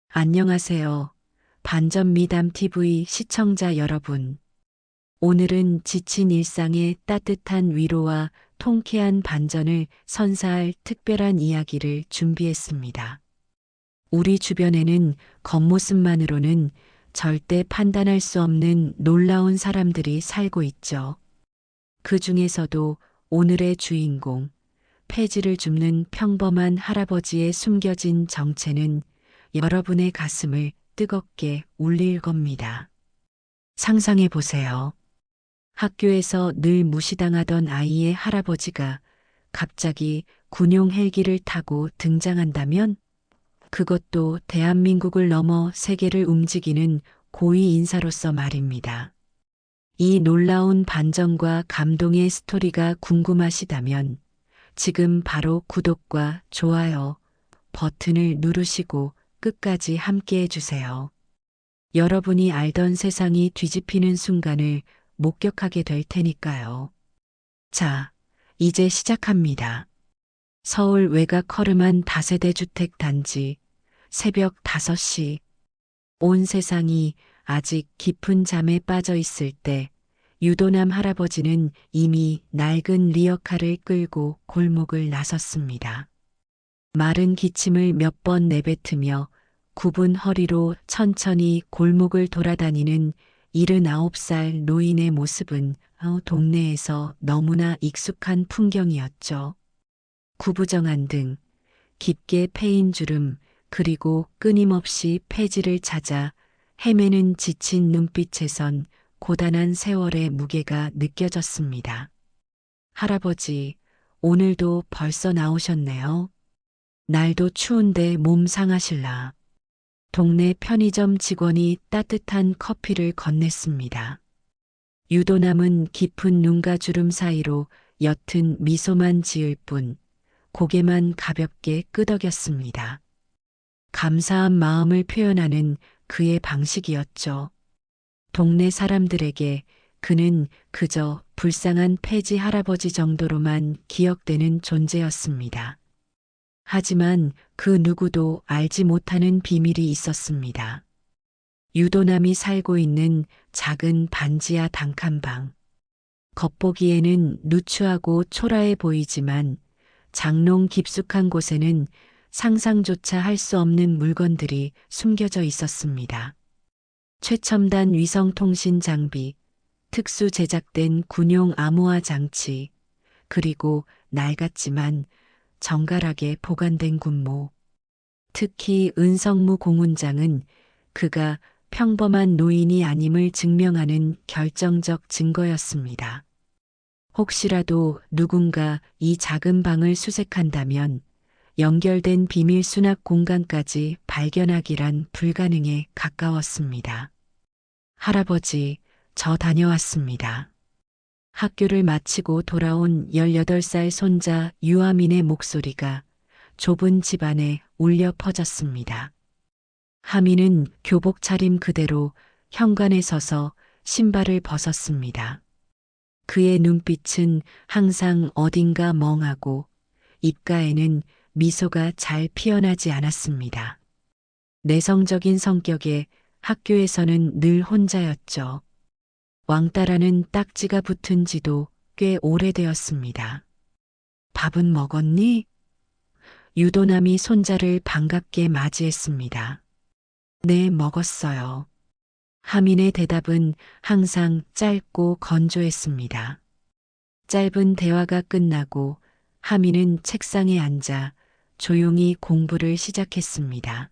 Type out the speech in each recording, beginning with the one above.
안녕하세요. 반전 미담 TV 시청자 여러분. 오늘은 지친 일상의 따뜻한 위로와 통쾌한 반전을 선사할 특별한 이야기를 준비했습니다. 우리 주변에는 겉모습만으로는 절대 판단할 수 없는 놀라운 사람들이 살고 있죠. 그 중에서도 오늘의 주인공, 폐지를 줍는 평범한 할아버지의 숨겨진 정체는 여러분의 가슴을 뜨겁게 울릴 겁니다. 상상해 보세요. 학교에서 늘 무시당하던 아이의 할아버지가 갑자기 군용 헬기를 타고 등장한다면, 그것도 대한민국을 넘어 세계를 움직이는 고위 인사로서 말입니다. 이 놀라운 반전과 감동의 스토리가 궁금하시다면 지금 바로 구독과 좋아요 버튼을 누르시고 끝까지 함께 해주세요. 여러분이 알던 세상이 뒤집히는 순간을 목격하게 될 테니까요. 자, 이제 시작합니다. 서울 외곽 허름한 다세대 주택 단지, 새벽 5시. 온 세상이 아직 깊은 잠에 빠져 있을 때, 유도남 할아버지는 이미 낡은 리어카를 끌고 골목을 나섰습니다. 마른 기침을 몇 번 내뱉으며 굽은 허리로 천천히 골목을 돌아다니는 79살 노인의 모습은 동네에서 너무나 익숙한 풍경이었죠. 구부정한 등, 깊게 패인 주름, 그리고 끊임없이 폐지를 찾아 헤매는 지친 눈빛에선 고단한 세월의 무게가 느껴졌습니다. 할아버지, 오늘도 벌써 나오셨네요. 날도 추운데 몸 상하실라. 동네 편의점 직원이 따뜻한 커피를 건넸습니다. 유도남은 깊은 눈과 주름 사이로 옅은 미소만 지을 뿐 고개만 가볍게 끄덕였습니다. 감사한 마음을 표현하는 그의 방식이었죠. 동네 사람들에게 그는 그저 불쌍한 폐지 할아버지 정도로만 기억되는 존재였습니다. 하지만 그 누구도 알지 못하는 비밀이 있었습니다. 유도남이 살고 있는 작은 반지하 단칸방. 겉보기에는 누추하고 초라해 보이지만 장롱 깊숙한 곳에는 상상조차 할 수 없는 물건들이 숨겨져 있었습니다. 최첨단 위성통신 장비, 특수 제작된 군용 암호화 장치, 그리고 낡았지만 정갈하게 보관된 군모. 특히 은성무 공훈장은 그가 평범한 노인이 아님을 증명하는 결정적 증거였습니다. 혹시라도 누군가 이 작은 방을 수색한다면 연결된 비밀 수납 공간까지 발견하기란 불가능에 가까웠습니다. 할아버지, 저 다녀왔습니다. 학교를 마치고 돌아온 18살 손자 유아민의 목소리가 좁은 집안에 울려 퍼졌습니다. 하민은 교복 차림 그대로 현관에 서서 신발을 벗었습니다. 그의 눈빛은 항상 어딘가 멍하고 입가에는 미소가 잘 피어나지 않았습니다. 내성적인 성격에 학교에서는 늘 혼자였죠. 왕따라는 딱지가 붙은 지도 꽤 오래되었습니다. 밥은 먹었니? 유도남이 손자를 반갑게 맞이했습니다. 네, 먹었어요. 하민의 대답은 항상 짧고 건조했습니다. 짧은 대화가 끝나고 하민은 책상에 앉아 조용히 공부를 시작했습니다.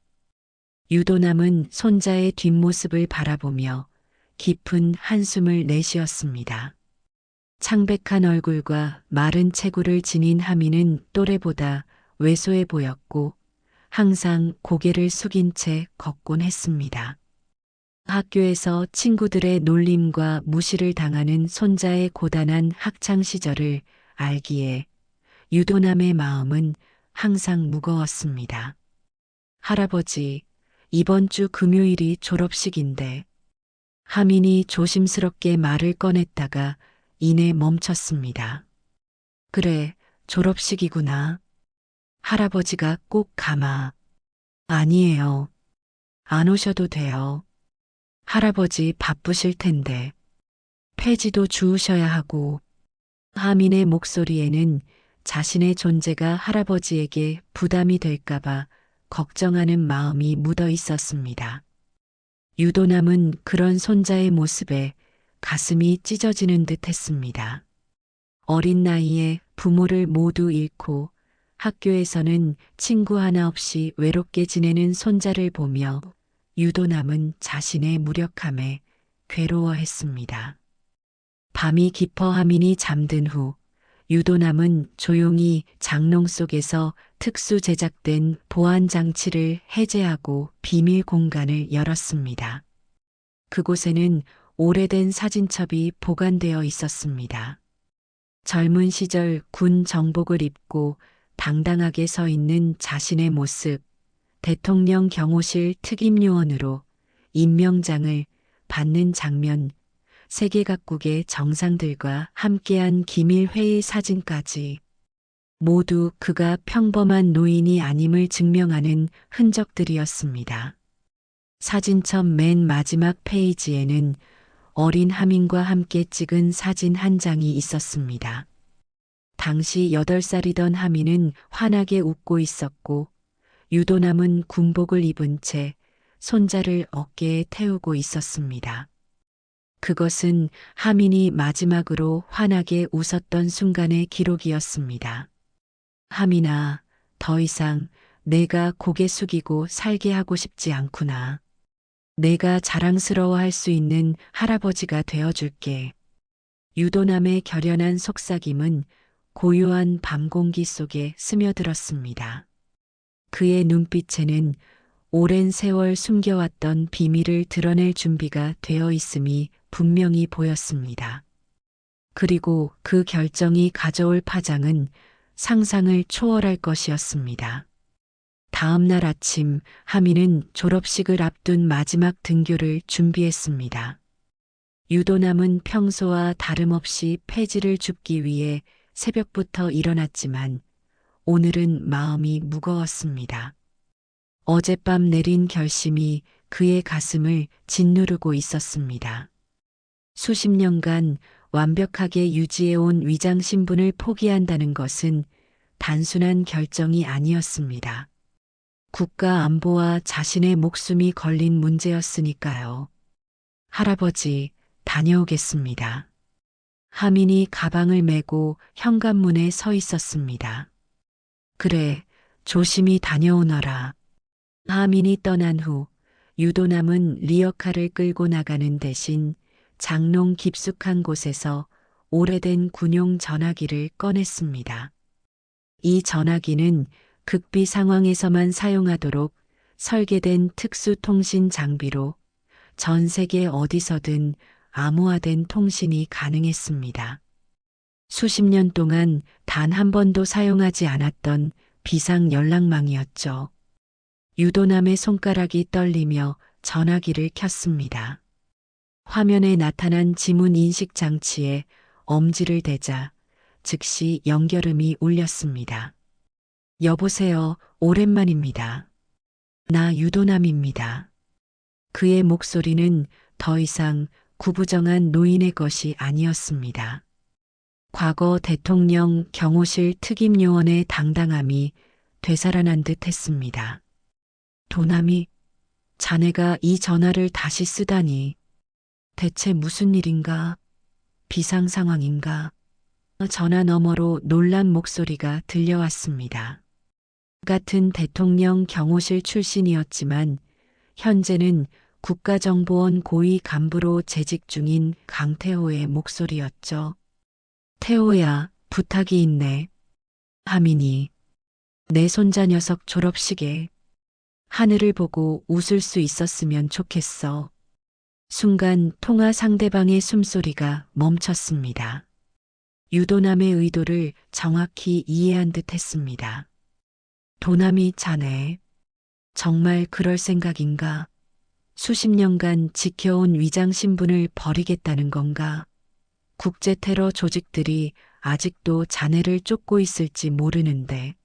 유도남은 손자의 뒷모습을 바라보며 깊은 한숨을 내쉬었습니다. 창백한 얼굴과 마른 체구를 지닌 하민은 또래보다 왜소해 보였고 항상 고개를 숙인 채 걷곤 했습니다. 학교에서 친구들의 놀림과 무시를 당하는 손자의 고단한 학창 시절을 알기에 유도남의 마음은 항상 무거웠습니다. 할아버지, 이번 주 금요일이 졸업식인데. 하민이 조심스럽게 말을 꺼냈다가 이내 멈췄습니다. 그래, 졸업식이구나. 할아버지가 꼭 가마. 아니에요. 안 오셔도 돼요. 할아버지 바쁘실 텐데. 폐지도 주우셔야 하고. 하민의 목소리에는 자신의 존재가 할아버지에게 부담이 될까봐 걱정하는 마음이 묻어 있었습니다. 유도남은 그런 손자의 모습에 가슴이 찢어지는 듯 했습니다. 어린 나이에 부모를 모두 잃고 학교에서는 친구 하나 없이 외롭게 지내는 손자를 보며 유도남은 자신의 무력함에 괴로워했습니다. 밤이 깊어 하민이 잠든 후 유도남은 조용히 장롱 속에서 특수 제작된 보안 장치를 해제하고 비밀 공간을 열었습니다. 그곳에는 오래된 사진첩이 보관되어 있었습니다. 젊은 시절 군 정복을 입고 당당하게 서 있는 자신의 모습, 대통령 경호실 특임요원으로 임명장을 받는 장면, 세계 각국의 정상들과 함께한 기밀 회의 사진까지 모두 그가 평범한 노인이 아님을 증명하는 흔적들이었습니다. 사진첩 맨 마지막 페이지에는 어린 하민과 함께 찍은 사진 한 장이 있었습니다. 당시 8살이던 하민은 환하게 웃고 있었고 유도남은 군복을 입은 채 손자를 어깨에 태우고 있었습니다. 그것은 하민이 마지막으로 환하게 웃었던 순간의 기록이었습니다. 하민아, 더 이상 내가 고개 숙이고 살게 하고 싶지 않구나. 내가 자랑스러워할 수 있는 할아버지가 되어줄게. 유도남의 결연한 속삭임은 고요한 밤 공기 속에 스며들었습니다. 그의 눈빛에는 오랜 세월 숨겨왔던 비밀을 드러낼 준비가 되어 있음이 분명히 보였습니다. 그리고 그 결정이 가져올 파장은 상상을 초월할 것이었습니다. 다음 날 아침 하민은 졸업식을 앞둔 마지막 등교를 준비했습니다. 유도남은 평소와 다름없이 폐지를 줍기 위해 새벽부터 일어났지만 오늘은 마음이 무거웠습니다. 어젯밤 내린 결심이 그의 가슴을 짓누르고 있었습니다. 수십 년간 완벽하게 유지해온 위장 신분을 포기한다는 것은 단순한 결정이 아니었습니다. 국가 안보와 자신의 목숨이 걸린 문제였으니까요. 할아버지, 다녀오겠습니다. 하민이 가방을 메고 현관문에 서 있었습니다. 그래, 조심히 다녀오너라. 하민이 떠난 후 유도남은 리어카를 끌고 나가는 대신 장롱 깊숙한 곳에서 오래된 군용 전화기를 꺼냈습니다. 이 전화기는 극비 상황에서만 사용하도록 설계된 특수 통신 장비로 전 세계 어디서든 암호화된 통신이 가능했습니다. 수십 년 동안 단 한 번도 사용하지 않았던 비상 연락망이었죠. 유도남의 손가락이 떨리며 전화기를 켰습니다. 화면에 나타난 지문 인식 장치에 엄지를 대자 즉시 연결음이 울렸습니다. 여보세요, 오랜만입니다. 나 유도남입니다. 그의 목소리는 더 이상 구부정한 노인의 것이 아니었습니다. 과거 대통령 경호실 특임요원의 당당함이 되살아난 듯 했습니다. 도남이, 자네가 이 전화를 다시 쓰다니. 대체 무슨 일인가? 비상 상황인가? 전화 너머로 놀란 목소리가 들려왔습니다. 같은 대통령 경호실 출신이었지만 현재는 국가정보원 고위 간부로 재직 중인 강태호의 목소리였죠. 태호야, 부탁이 있네. 하민이, 내 손자 녀석 졸업식에 하늘을 보고 웃을 수 있었으면 좋겠어. 순간 통화 상대방의 숨소리가 멈췄습니다. 유도남의 의도를 정확히 이해한 듯 했습니다. 도남이 자네, 정말 그럴 생각인가? 수십 년간 지켜온 위장 신분을 버리겠다는 건가? 국제 테러 조직들이 아직도 자네를 쫓고 있을지 모르는데.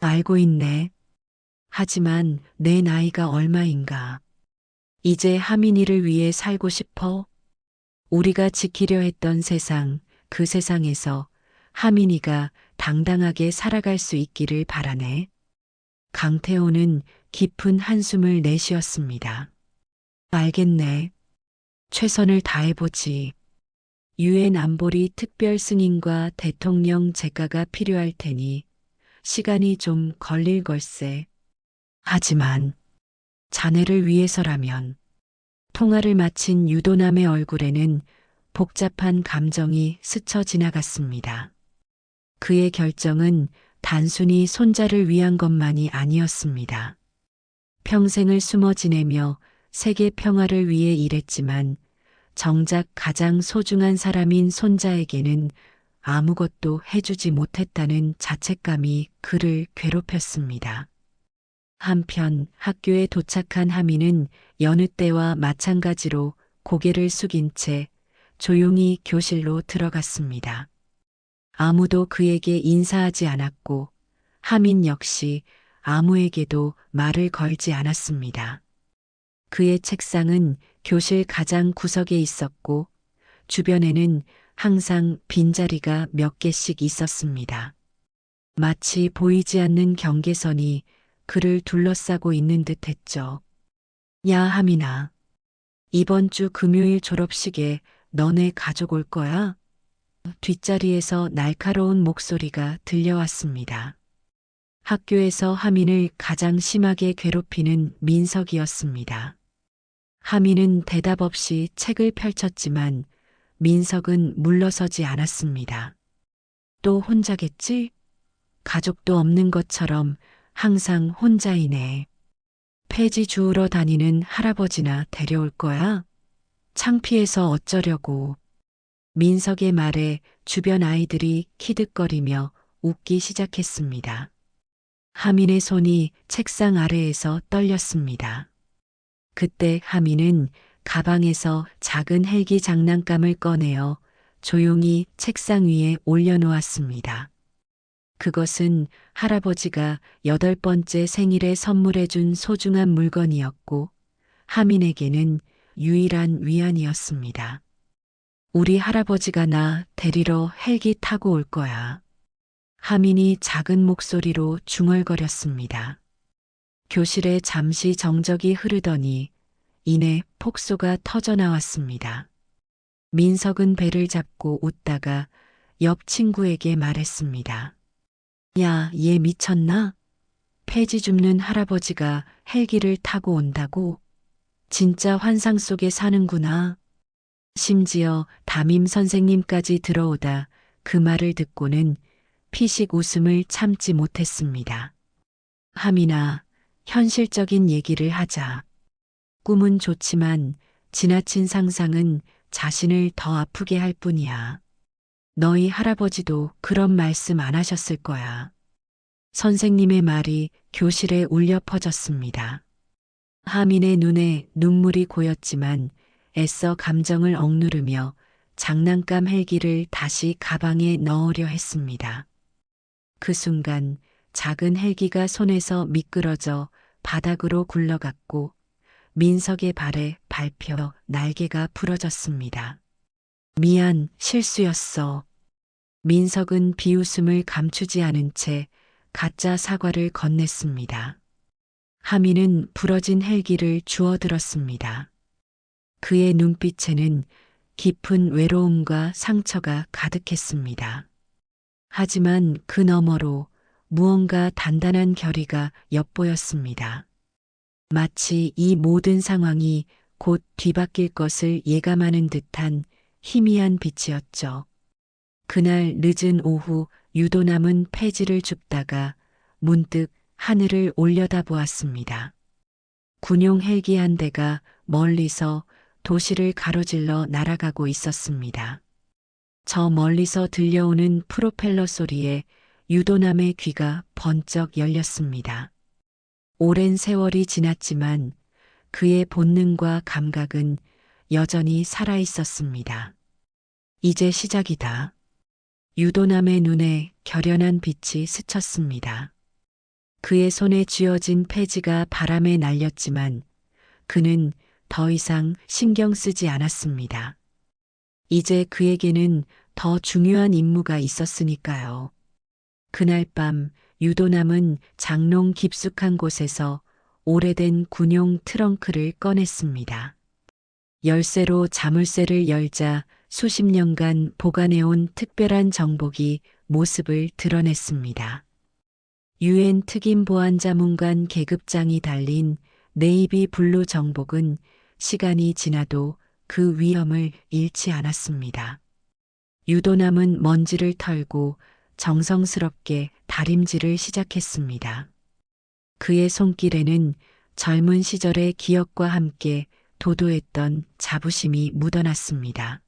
알고 있네. 하지만 내 나이가 얼마인가. 이제 하민이를 위해 살고 싶어. 우리가 지키려 했던 세상, 그 세상에서 하민이가 당당하게 살아갈 수 있기를 바라네. 강태호는 깊은 한숨을 내쉬었습니다. 알겠네. 최선을 다해보지. 유엔 안보리 특별 승인과 대통령 재가가 필요할 테니 시간이 좀 걸릴 걸세. 하지만 자네를 위해서라면. 통화를 마친 유도남의 얼굴에는 복잡한 감정이 스쳐 지나갔습니다. 그의 결정은 단순히 손자를 위한 것만이 아니었습니다. 평생을 숨어 지내며 세계 평화를 위해 일했지만 정작 가장 소중한 사람인 손자에게는 아무것도 해주지 못했다는 자책감이 그를 괴롭혔습니다. 한편 학교에 도착한 하민은 여느 때와 마찬가지로 고개를 숙인 채 조용히 교실로 들어갔습니다. 아무도 그에게 인사하지 않았고 하민 역시 아무에게도 말을 걸지 않았습니다. 그의 책상은 교실 가장 구석에 있었고 주변에는 항상 빈자리가 몇 개씩 있었습니다. 마치 보이지 않는 경계선이 그를 둘러싸고 있는 듯 했죠. 야, 하민아. 이번 주 금요일 졸업식에 너네 가족 올 거야? 뒷자리에서 날카로운 목소리가 들려왔습니다. 학교에서 하민을 가장 심하게 괴롭히는 민석이었습니다. 하민은 대답 없이 책을 펼쳤지만 민석은 물러서지 않았습니다. 또 혼자겠지? 가족도 없는 것처럼 항상 혼자이네. 폐지 주우러 다니는 할아버지나 데려올 거야? 창피해서 어쩌려고. 민석의 말에 주변 아이들이 키득거리며 웃기 시작했습니다. 하민의 손이 책상 아래에서 떨렸습니다. 그때 하민은 가방에서 작은 헬기 장난감을 꺼내어 조용히 책상 위에 올려놓았습니다. 그것은 할아버지가 8번째 생일에 선물해준 소중한 물건이었고 하민에게는 유일한 위안이었습니다. 우리 할아버지가 나 데리러 헬기 타고 올 거야. 하민이 작은 목소리로 중얼거렸습니다. 교실에 잠시 정적이 흐르더니 이내 폭소가 터져 나왔습니다. 민석은 배를 잡고 웃다가 옆 친구에게 말했습니다. 야, 얘 미쳤나? 폐지 줍는 할아버지가 헬기를 타고 온다고? 진짜 환상 속에 사는구나. 심지어 담임 선생님까지 들어오다 그 말을 듣고는 피식 웃음을 참지 못했습니다. 하민아, 현실적인 얘기를 하자. 꿈은 좋지만 지나친 상상은 자신을 더 아프게 할 뿐이야. 너희 할아버지도 그런 말씀 안 하셨을 거야. 선생님의 말이 교실에 울려 퍼졌습니다. 하민의 눈에 눈물이 고였지만 애써 감정을 억누르며 장난감 헬기를 다시 가방에 넣으려 했습니다. 그 순간 작은 헬기가 손에서 미끄러져 바닥으로 굴러갔고 민석의 발에 밟혀 날개가 부러졌습니다. 미안, 실수였어. 민석은 비웃음을 감추지 않은 채 가짜 사과를 건넸습니다. 하민은 부러진 헬기를 주워들었습니다. 그의 눈빛에는 깊은 외로움과 상처가 가득했습니다. 하지만 그 너머로 무언가 단단한 결의가 엿보였습니다. 마치 이 모든 상황이 곧 뒤바뀔 것을 예감하는 듯한 희미한 빛이었죠. 그날 늦은 오후 유도남은 폐지를 줍다가 문득 하늘을 올려다보았습니다. 군용 헬기 한 대가 멀리서 도시를 가로질러 날아가고 있었습니다. 저 멀리서 들려오는 프로펠러 소리에 유도남의 귀가 번쩍 열렸습니다. 오랜 세월이 지났지만 그의 본능과 감각은 여전히 살아 있었습니다. 이제 시작이다. 유도남의 눈에 결연한 빛이 스쳤습니다. 그의 손에 쥐어진 폐지가 바람에 날렸지만 그는 더 이상 신경 쓰지 않았습니다. 이제 그에게는 더 중요한 임무가 있었으니까요. 그날 밤 유도남은 장롱 깊숙한 곳에서 오래된 군용 트렁크를 꺼냈습니다. 열쇠로 자물쇠를 열자 수십 년간 보관해온 특별한 정복이 모습을 드러냈습니다. 유엔 특임 보안자문관 계급장이 달린 네이비 블루 정복은 시간이 지나도 그 위엄을 잃지 않았습니다. 유도남은 먼지를 털고 정성스럽게 다림질을 시작했습니다. 그의 손길에는 젊은 시절의 기억과 함께 도도했던 자부심이 묻어났습니다.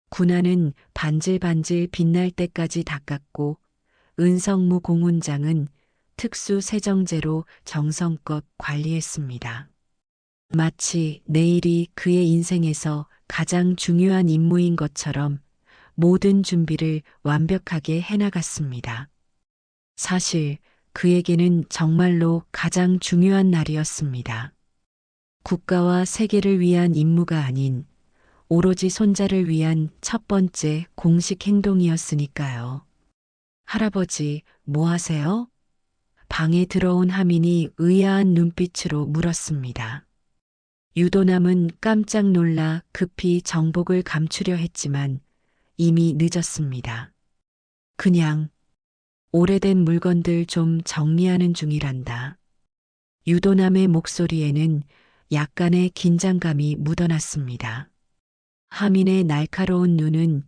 군화는 반질반질 빛날 때까지 닦았고 은성무 공훈장은 특수 세정제로 정성껏 관리했습니다. 마치 내일이 그의 인생에서 가장 중요한 임무인 것처럼 모든 준비를 완벽하게 해나갔습니다. 사실 그에게는 정말로 가장 중요한 날이었습니다. 국가와 세계를 위한 임무가 아닌 오로지 손자를 위한 첫 번째 공식 행동이었으니까요. 할아버지, 뭐 하세요? 방에 들어온 하민이 의아한 눈빛으로 물었습니다. 유도남은 깜짝 놀라 급히 정복을 감추려 했지만 이미 늦었습니다. 그냥 오래된 물건들 좀 정리하는 중이란다. 유도남의 목소리에는 약간의 긴장감이 묻어났습니다. 하민의 날카로운 눈은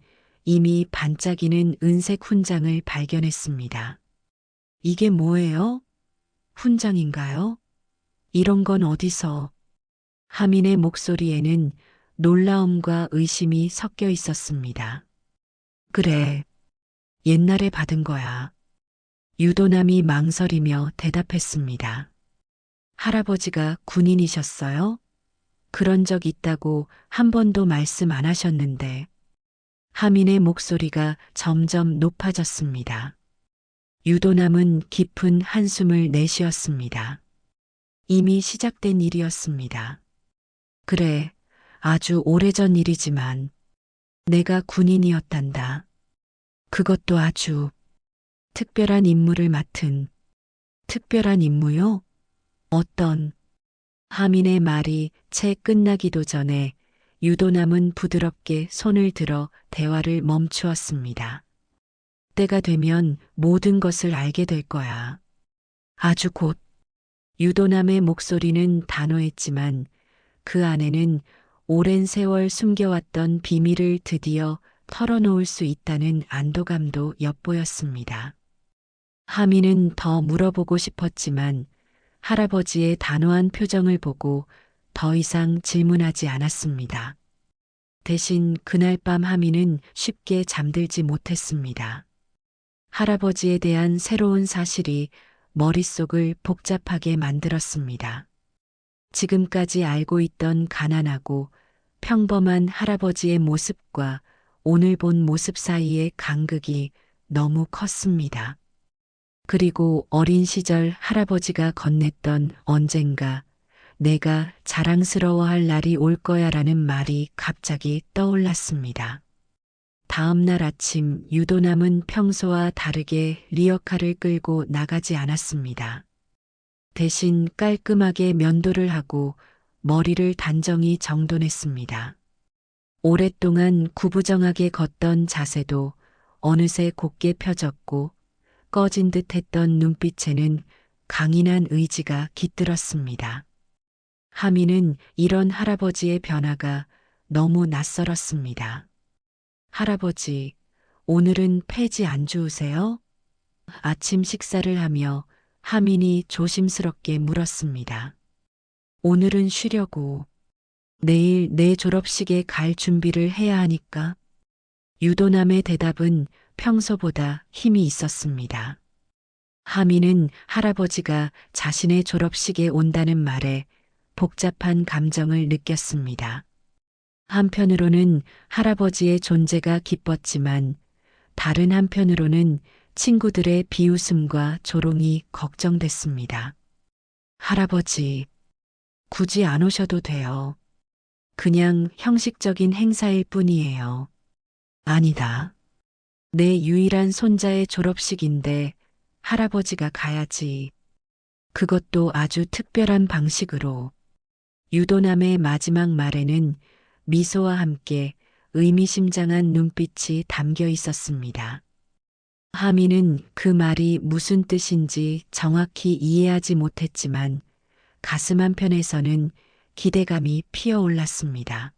이미 반짝이는 은색 훈장을 발견했습니다. 이게 뭐예요? 훈장인가요? 이런 건 어디서? 하민의 목소리에는 놀라움과 의심이 섞여 있었습니다. 그래, 옛날에 받은 거야. 유도남이 망설이며 대답했습니다. 할아버지가 군인이셨어요? 그런 적 있다고 한 번도 말씀 안 하셨는데. 하민의 목소리가 점점 높아졌습니다. 유도남은 깊은 한숨을 내쉬었습니다. 이미 시작된 일이었습니다. 그래, 아주 오래전 일이지만 내가 군인이었단다. 그것도 아주 특별한 임무를 맡은 특별한 임무요? 어떤? 하민의 말이 채 끝나기도 전에 유도남은 부드럽게 손을 들어 대화를 멈추었습니다. 때가 되면 모든 것을 알게 될 거야. 아주 곧. 유도남의 목소리는 단호했지만 그 안에는 오랜 세월 숨겨왔던 비밀을 드디어 털어놓을 수 있다는 안도감도 엿보였습니다. 하민은 더 물어보고 싶었지만 할아버지의 단호한 표정을 보고 더 이상 질문하지 않았습니다. 대신 그날 밤 하민은 쉽게 잠들지 못했습니다. 할아버지에 대한 새로운 사실이 머릿속을 복잡하게 만들었습니다. 지금까지 알고 있던 가난하고 평범한 할아버지의 모습과 오늘 본 모습 사이의 간극이 너무 컸습니다. 그리고 어린 시절 할아버지가 건넸던 언젠가 내가 자랑스러워할 날이 올 거야라는 말이 갑자기 떠올랐습니다. 다음 날 아침 유도남은 평소와 다르게 리어카를 끌고 나가지 않았습니다. 대신 깔끔하게 면도를 하고 머리를 단정히 정돈했습니다. 오랫동안 구부정하게 걷던 자세도 어느새 곧게 펴졌고 꺼진 듯 했던 눈빛에는 강인한 의지가 깃들었습니다. 하민은 이런 할아버지의 변화가 너무 낯설었습니다. 할아버지, 오늘은 폐지 안 주우세요? 아침 식사를 하며 하민이 조심스럽게 물었습니다. 오늘은 쉬려고. 내일 내 졸업식에 갈 준비를 해야 하니까. 유도남의 대답은 평소보다 힘이 있었습니다. 하민은 할아버지가 자신의 졸업식에 온다는 말에 복잡한 감정을 느꼈습니다. 한편으로는 할아버지의 존재가 기뻤지만 다른 한편으로는 친구들의 비웃음과 조롱이 걱정됐습니다. 할아버지, 굳이 안 오셔도 돼요. 그냥 형식적인 행사일 뿐이에요. 아니다. 내 유일한 손자의 졸업식인데 할아버지가 가야지. 그것도 아주 특별한 방식으로. 유도남의 마지막 말에는 미소와 함께 의미심장한 눈빛이 담겨 있었습니다. 하미는 그 말이 무슨 뜻인지 정확히 이해하지 못했지만 가슴 한편에서는 기대감이 피어올랐습니다.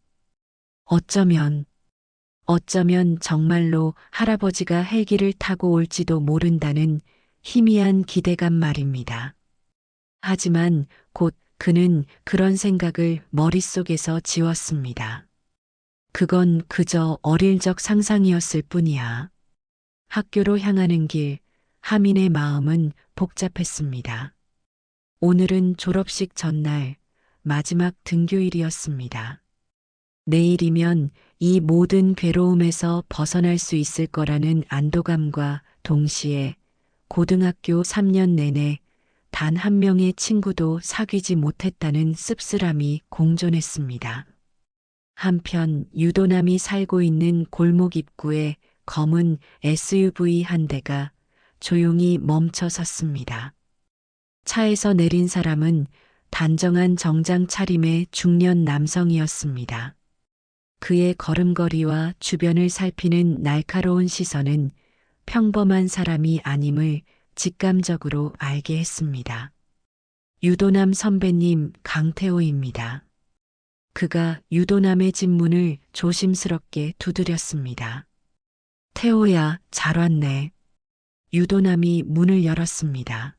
어쩌면 정말로 할아버지가 헬기를 타고 올지도 모른다는 희미한 기대감 말입니다. 하지만 곧 그는 그런 생각을 머릿속에서 지웠습니다. 그건 그저 어릴 적 상상이었을 뿐이야. 학교로 향하는 길, 하민의 마음은 복잡했습니다. 오늘은 졸업식 전날, 마지막 등교일이었습니다. 내일이면 이 모든 괴로움에서 벗어날 수 있을 거라는 안도감과 동시에 고등학교 3년 내내 단 한 명의 친구도 사귀지 못했다는 씁쓸함이 공존했습니다. 한편 유도남이 살고 있는 골목 입구에 검은 SUV 한 대가 조용히 멈춰 섰습니다. 차에서 내린 사람은 단정한 정장 차림의 중년 남성이었습니다. 그의 걸음걸이와 주변을 살피는 날카로운 시선은 평범한 사람이 아님을 직감적으로 알게 했습니다. 유도남 선배님 강태호입니다. 그가 유도남의 집 문을 조심스럽게 두드렸습니다. 태호야, 잘 왔네. 유도남이 문을 열었습니다.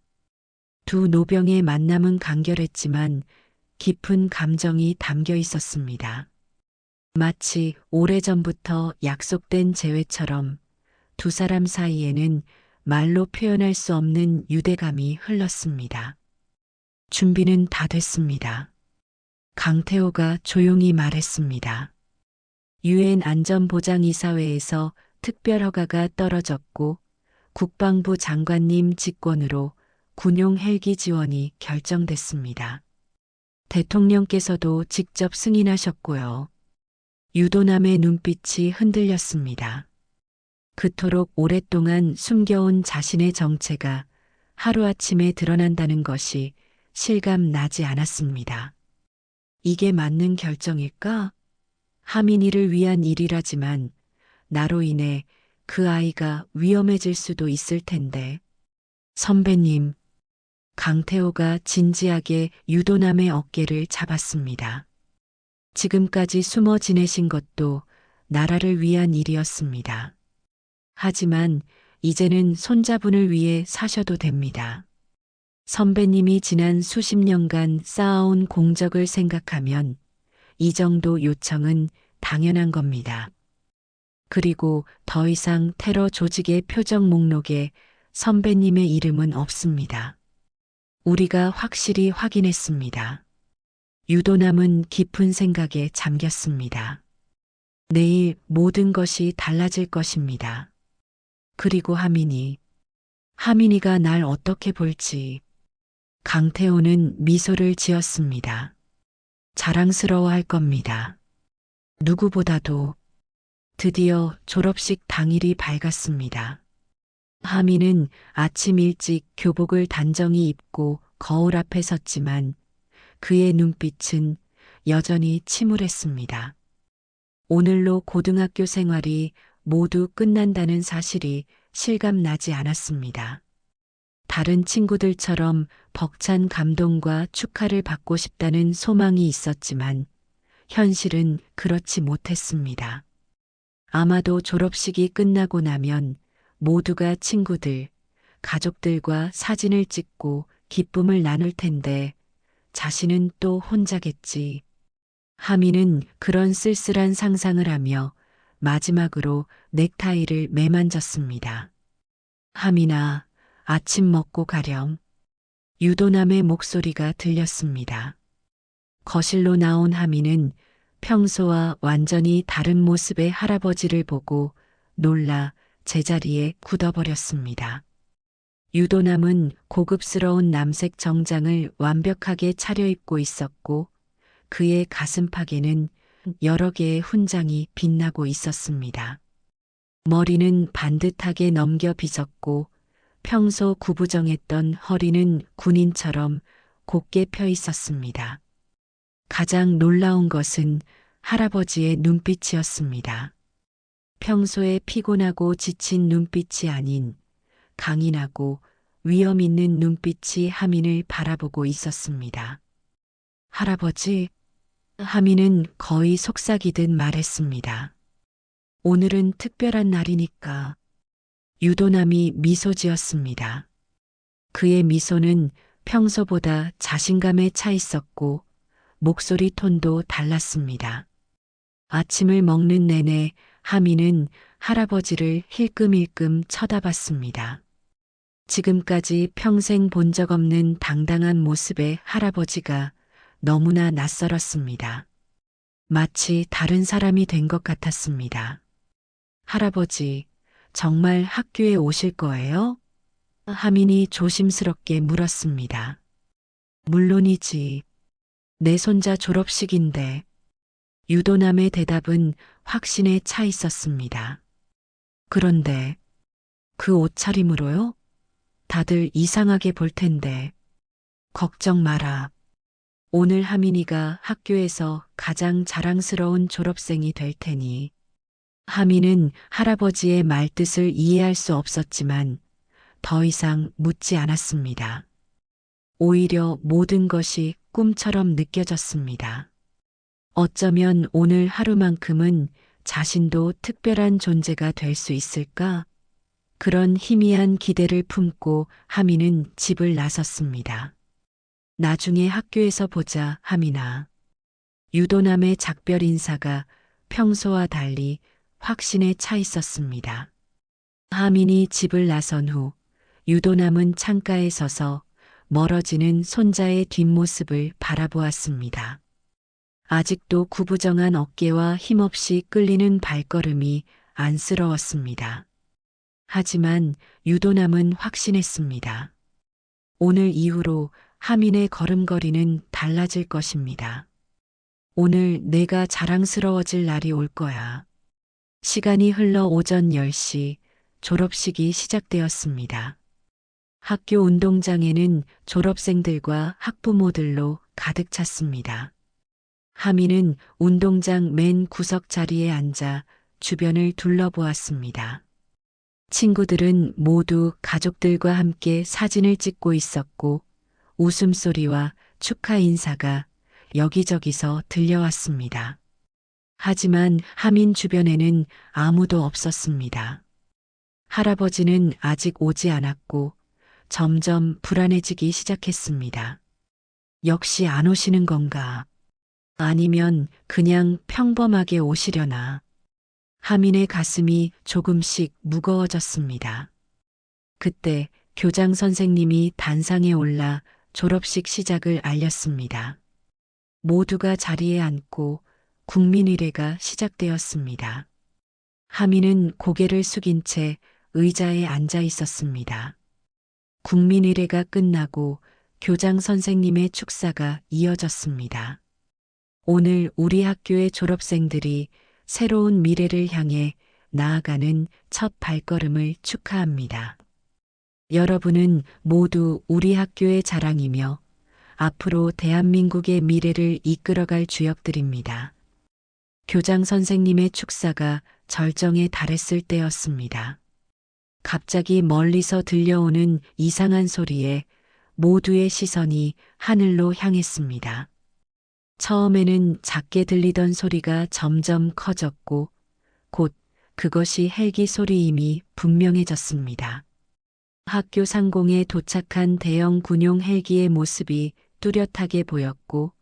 두 노병의 만남은 간결했지만 깊은 감정이 담겨 있었습니다. 마치 오래전부터 약속된 재회처럼 두 사람 사이에는 말로 표현할 수 없는 유대감이 흘렀습니다. 준비는 다 됐습니다. 강태호가 조용히 말했습니다. 유엔 안전보장이사회에서 특별 허가가 떨어졌고 국방부 장관님 직권으로 군용 헬기 지원이 결정됐습니다. 대통령께서도 직접 승인하셨고요. 유도남의 눈빛이 흔들렸습니다. 그토록 오랫동안 숨겨온 자신의 정체가 하루아침에 드러난다는 것이 실감 나지 않았습니다. 이게 맞는 결정일까? 하민이를 위한 일이라지만 나로 인해 그 아이가 위험해질 수도 있을 텐데. 선배님, 강태호가 진지하게 유도남의 어깨를 잡았습니다. 지금까지 숨어 지내신 것도 나라를 위한 일이었습니다. 하지만 이제는 손자분을 위해 사셔도 됩니다. 선배님이 지난 수십 년간 쌓아온 공적을 생각하면 이 정도 요청은 당연한 겁니다. 그리고 더 이상 테러 조직의 표적 목록에 선배님의 이름은 없습니다. 우리가 확실히 확인했습니다. 유도남은 깊은 생각에 잠겼습니다. 내일 모든 것이 달라질 것입니다. 그리고 하민이가 날 어떻게 볼지. 강태호는 미소를 지었습니다. 자랑스러워할 겁니다. 누구보다도. 드디어 졸업식 당일이 밝았습니다. 하민은 아침 일찍 교복을 단정히 입고 거울 앞에 섰지만 그의 눈빛은 여전히 침울했습니다. 오늘로 고등학교 생활이 모두 끝난다는 사실이 실감나지 않았습니다. 다른 친구들처럼 벅찬 감동과 축하를 받고 싶다는 소망이 있었지만 현실은 그렇지 못했습니다. 아마도 졸업식이 끝나고 나면 모두가 친구들, 가족들과 사진을 찍고 기쁨을 나눌 텐데 자신은 또 혼자겠지. 하민은 그런 쓸쓸한 상상을 하며 마지막으로 넥타이를 매만졌습니다. 하민아, 아침 먹고 가렴. 유도남의 목소리가 들렸습니다. 거실로 나온 하민은 평소와 완전히 다른 모습의 할아버지를 보고 놀라 제자리에 굳어버렸습니다. 유도남은 고급스러운 남색 정장을 완벽하게 차려입고 있었고 그의 가슴팍에는 여러 개의 훈장이 빛나고 있었습니다. 머리는 반듯하게 넘겨 빗었고 평소 구부정했던 허리는 군인처럼 곧게 펴 있었습니다. 가장 놀라운 것은 할아버지의 눈빛이었습니다. 평소에 피곤하고 지친 눈빛이 아닌 강인하고 위험 있는 눈빛이 하민을 바라보고 있었습니다. 할아버지, 하민은 거의 속삭이듯 말했습니다. 오늘은 특별한 날이니까. 유도남이 미소 지었습니다. 그의 미소는 평소보다 자신감에 차 있었고 목소리 톤도 달랐습니다. 아침을 먹는 내내 하민은 할아버지를 힐끔힐끔 쳐다봤습니다. 지금까지 평생 본 적 없는 당당한 모습의 할아버지가 너무나 낯설었습니다. 마치 다른 사람이 된 것 같았습니다. 할아버지, 정말 학교에 오실 거예요? 하민이 조심스럽게 물었습니다. 물론이지. 내 손자 졸업식인데. 유도남의 대답은 확신에 차 있었습니다. 그런데 그 옷차림으로요? 다들 이상하게 볼 텐데. 걱정 마라. 오늘 하민이가 학교에서 가장 자랑스러운 졸업생이 될 테니. 하민은 할아버지의 말뜻을 이해할 수 없었지만 더 이상 묻지 않았습니다. 오히려 모든 것이 꿈처럼 느껴졌습니다. 어쩌면 오늘 하루만큼은 자신도 특별한 존재가 될 수 있을까? 그런 희미한 기대를 품고 하민은 집을 나섰습니다. 나중에 학교에서 보자, 하민아. 유도남의 작별 인사가 평소와 달리 확신에 차 있었습니다. 하민이 집을 나선 후 유도남은 창가에 서서 멀어지는 손자의 뒷모습을 바라보았습니다. 아직도 구부정한 어깨와 힘없이 끌리는 발걸음이 안쓰러웠습니다. 하지만 유도남은 확신했습니다. 오늘 이후로 하민의 걸음걸이는 달라질 것입니다. 오늘 내가 자랑스러워질 날이 올 거야. 시간이 흘러 오전 10시 졸업식이 시작되었습니다. 학교 운동장에는 졸업생들과 학부모들로 가득 찼습니다. 하민은 운동장 맨 구석 자리에 앉아 주변을 둘러보았습니다. 친구들은 모두 가족들과 함께 사진을 찍고 있었고 웃음소리와 축하 인사가 여기저기서 들려왔습니다. 하지만 하민 주변에는 아무도 없었습니다. 할아버지는 아직 오지 않았고 점점 불안해지기 시작했습니다. 역시 안 오시는 건가? 아니면 그냥 평범하게 오시려나? 하민의 가슴이 조금씩 무거워졌습니다. 그때 교장 선생님이 단상에 올라 졸업식 시작을 알렸습니다. 모두가 자리에 앉고 국민의례가 시작되었습니다. 하민은 고개를 숙인 채 의자에 앉아 있었습니다. 국민의례가 끝나고 교장 선생님의 축사가 이어졌습니다. 오늘 우리 학교의 졸업생들이 새로운 미래를 향해 나아가는 첫 발걸음을 축하합니다. 여러분은 모두 우리 학교의 자랑이며 앞으로 대한민국의 미래를 이끌어갈 주역들입니다. 교장 선생님의 축사가 절정에 달했을 때였습니다. 갑자기 멀리서 들려오는 이상한 소리에 모두의 시선이 하늘로 향했습니다. 처음에는 작게 들리던 소리가 점점 커졌고 곧 그것이 헬기 소리임이 분명해졌습니다. 학교 상공에 도착한 대형 군용 헬기의 모습이 뚜렷하게 보였고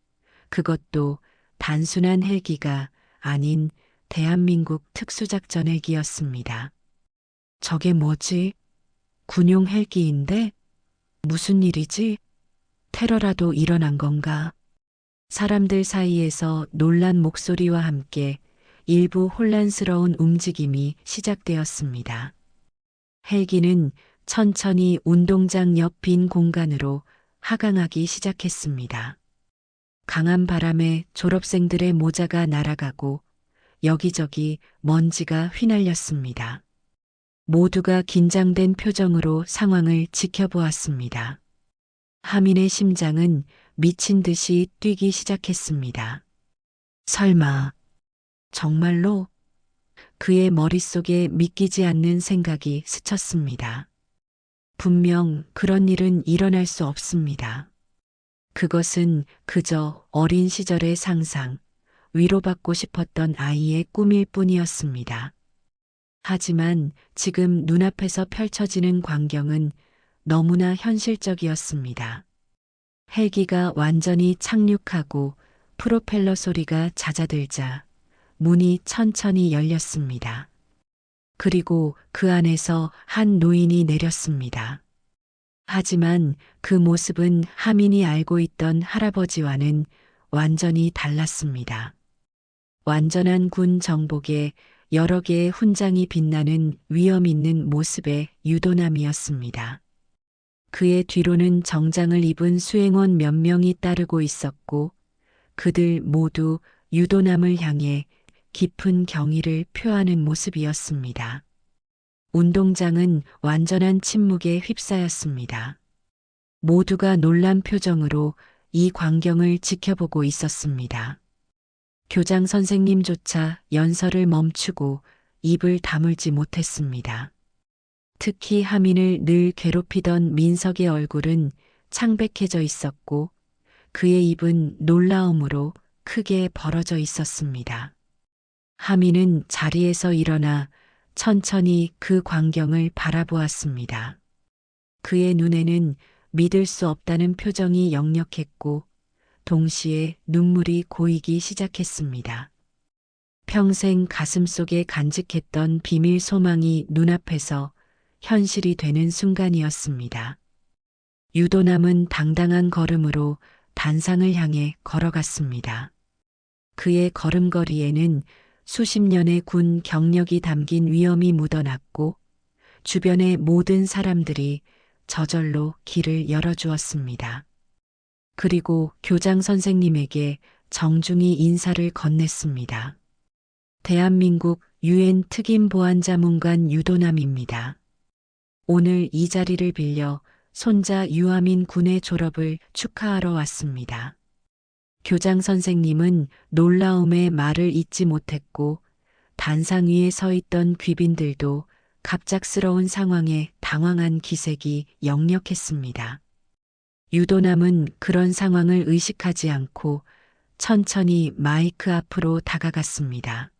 그것도 단순한 헬기가 아닌 대한민국 특수작전 헬기였습니다. 저게 뭐지? 군용 헬기인데? 무슨 일이지? 테러라도 일어난 건가? 사람들 사이에서 놀란 목소리와 함께 일부 혼란스러운 움직임이 시작되었습니다. 헬기는 천천히 운동장 옆 빈 공간으로 하강하기 시작했습니다. 강한 바람에 졸업생들의 모자가 날아가고 여기저기 먼지가 휘날렸습니다. 모두가 긴장된 표정으로 상황을 지켜보았습니다. 하민의 심장은 미친 듯이 뛰기 시작했습니다. 설마, 정말로? 그의 머릿속에 믿기지 않는 생각이 스쳤습니다. 분명 그런 일은 일어날 수 없습니다. 그것은 그저 어린 시절의 상상, 위로받고 싶었던 아이의 꿈일 뿐이었습니다. 하지만 지금 눈앞에서 펼쳐지는 광경은 너무나 현실적이었습니다. 헬기가 완전히 착륙하고 프로펠러 소리가 잦아들자 문이 천천히 열렸습니다. 그리고 그 안에서 한 노인이 내렸습니다. 하지만 그 모습은 하민이 알고 있던 할아버지와는 완전히 달랐습니다. 완전한 군 정복에 여러 개의 훈장이 빛나는 위엄 있는 모습의 유도남이었습니다. 그의 뒤로는 정장을 입은 수행원 몇 명이 따르고 있었고 그들 모두 유도남을 향해 깊은 경의를 표하는 모습이었습니다. 운동장은 완전한 침묵에 휩싸였습니다. 모두가 놀란 표정으로 이 광경을 지켜보고 있었습니다. 교장 선생님조차 연설을 멈추고 입을 다물지 못했습니다. 특히 하민을 늘 괴롭히던 민석의 얼굴은 창백해져 있었고 그의 입은 놀라움으로 크게 벌어져 있었습니다. 하민은 자리에서 일어나 천천히 그 광경을 바라보았습니다. 그의 눈에는 믿을 수 없다는 표정이 역력했고 동시에 눈물이 고이기 시작했습니다. 평생 가슴속에 간직했던 비밀 소망이 눈앞에서 현실이 되는 순간이었습니다. 유도남은 당당한 걸음으로 단상을 향해 걸어갔습니다. 그의 걸음걸이에는 수십 년의 군 경력이 담긴 위엄이 묻어났고 주변의 모든 사람들이 저절로 길을 열어주었습니다. 그리고 교장 선생님에게 정중히 인사를 건넸습니다. 대한민국 유엔 특임보안자문관 유도남입니다. 오늘 이 자리를 빌려 손자 유아민 군의 졸업을 축하하러 왔습니다. 교장 선생님은 놀라움에 말을 잇지 못했고 단상 위에 서 있던 귀빈들도 갑작스러운 상황에 당황한 기색이 역력했습니다. 유도남은 그런 상황을 의식하지 않고 천천히 마이크 앞으로 다가갔습니다.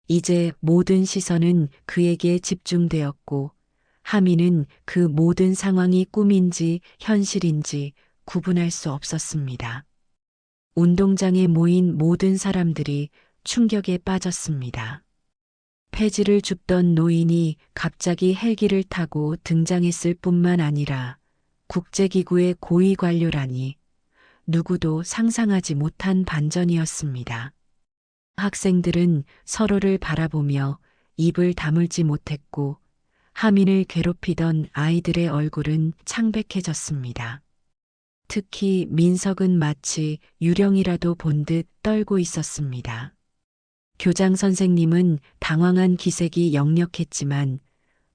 이제 모든 시선은 그에게 집중되었고 하민은 그 모든 상황이 꿈인지 현실인지 구분할 수 없었습니다. 운동장에 모인 모든 사람들이 충격에 빠졌습니다. 폐지를 줍던 노인이 갑자기 헬기를 타고 등장했을 뿐만 아니라 국제기구의 고위 관료라니 누구도 상상하지 못한 반전이었습니다. 학생들은 서로를 바라보며 입을 다물지 못했고 하민을 괴롭히던 아이들의 얼굴은 창백해졌습니다. 특히 민석은 마치 유령이라도 본 듯 떨고 있었습니다. 교장 선생님은 당황한 기색이 역력했지만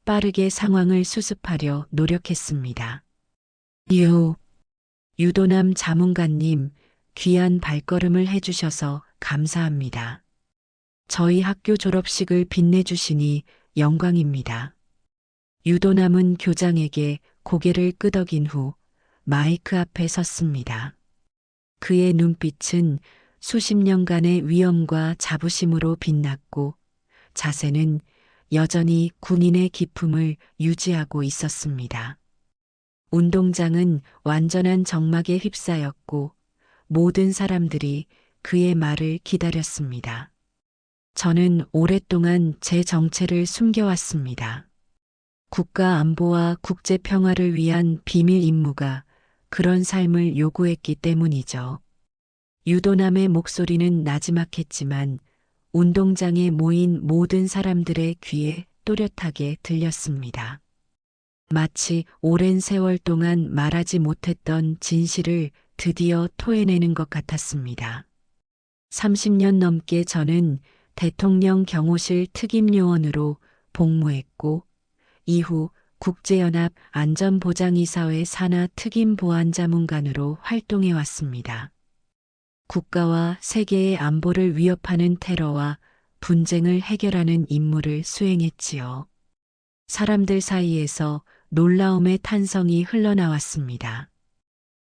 빠르게 상황을 수습하려 노력했습니다. 유도남 자문관님, 귀한 발걸음을 해주셔서 감사합니다. 저희 학교 졸업식을 빛내주시니 영광입니다. 유도남은 교장에게 고개를 끄덕인 후 마이크 앞에 섰습니다. 그의 눈빛은 수십 년간의 위엄과 자부심으로 빛났고 자세는 여전히 군인의 기품을 유지하고 있었습니다. 운동장은 완전한 정막에 휩싸였고 모든 사람들이 그의 말을 기다렸습니다. 저는 오랫동안 제 정체를 숨겨왔습니다. 국가 안보와 국제 평화를 위한 비밀 임무가 그런 삶을 요구했기 때문이죠. 유도남의 목소리는 나지막했지만 운동장에 모인 모든 사람들의 귀에 또렷하게 들렸습니다. 마치 오랜 세월 동안 말하지 못했던 진실을 드디어 토해내는 것 같았습니다. 30년 넘게 저는 대통령 경호실 특임요원으로 복무했고, 이후 국제연합 안전보장이사회 산하 특임보안자문관으로 활동해 왔습니다. 국가와 세계의 안보를 위협하는 테러와 분쟁을 해결하는 임무를 수행했지요. 사람들 사이에서 놀라움의 탄성이 흘러나왔습니다.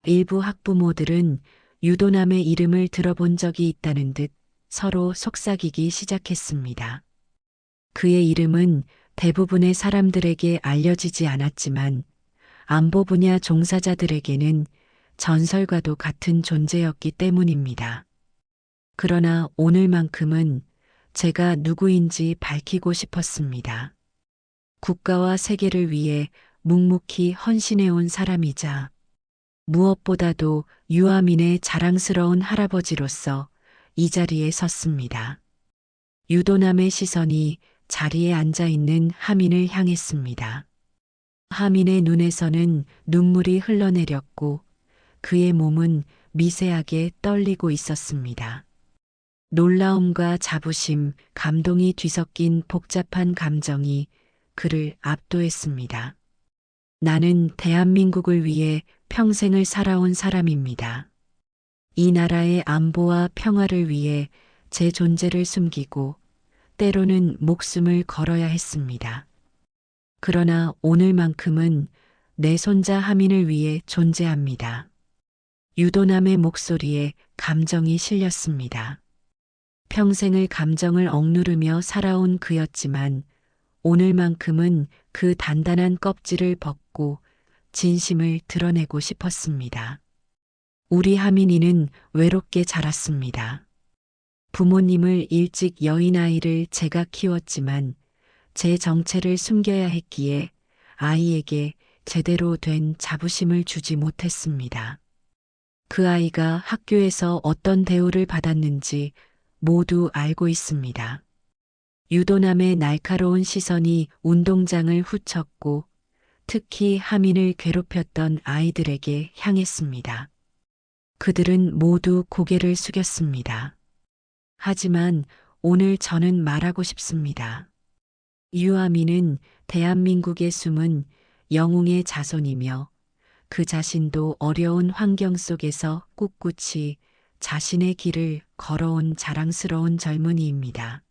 일부 학부모들은 유도남의 이름을 들어본 적이 있다는 듯 서로 속삭이기 시작했습니다. 그의 이름은 대부분의 사람들에게 알려지지 않았지만 안보 분야 종사자들에게는 전설과도 같은 존재였기 때문입니다. 그러나 오늘만큼은 제가 누구인지 밝히고 싶었습니다. 국가와 세계를 위해 묵묵히 헌신해온 사람이자 무엇보다도 유아민의 자랑스러운 할아버지로서 이 자리에 섰습니다. 유도남의 시선이 자리에 앉아 있는 하민을 향했습니다. 하민의 눈에서는 눈물이 흘러내렸고 그의 몸은 미세하게 떨리고 있었습니다. 놀라움과 자부심, 감동이 뒤섞인 복잡한 감정이 그를 압도했습니다. 나는 대한민국을 위해 평생을 살아온 사람입니다. 이 나라의 안보와 평화를 위해 제 존재를 숨기고 때로는 목숨을 걸어야 했습니다. 그러나 오늘만큼은 내 손자 하민을 위해 존재합니다. 유도남의 목소리에 감정이 실렸습니다. 평생을 감정을 억누르며 살아온 그였지만 오늘만큼은 그 단단한 껍질을 벗고 진심을 드러내고 싶었습니다. 우리 하민이는 외롭게 자랐습니다. 부모님을 일찍 여인 아이를 제가 키웠지만 제 정체를 숨겨야 했기에 아이에게 제대로 된 자부심을 주지 못했습니다. 그 아이가 학교에서 어떤 대우를 받았는지 모두 알고 있습니다. 유도남의 날카로운 시선이 운동장을 훑쳤고 특히 하민을 괴롭혔던 아이들에게 향했습니다. 그들은 모두 고개를 숙였습니다. 하지만 오늘 저는 말하고 싶습니다. 유아민은 대한민국의 숨은 영웅의 자손이며 그 자신도 어려운 환경 속에서 꿋꿋이 자신의 길을 걸어온 자랑스러운 젊은이입니다.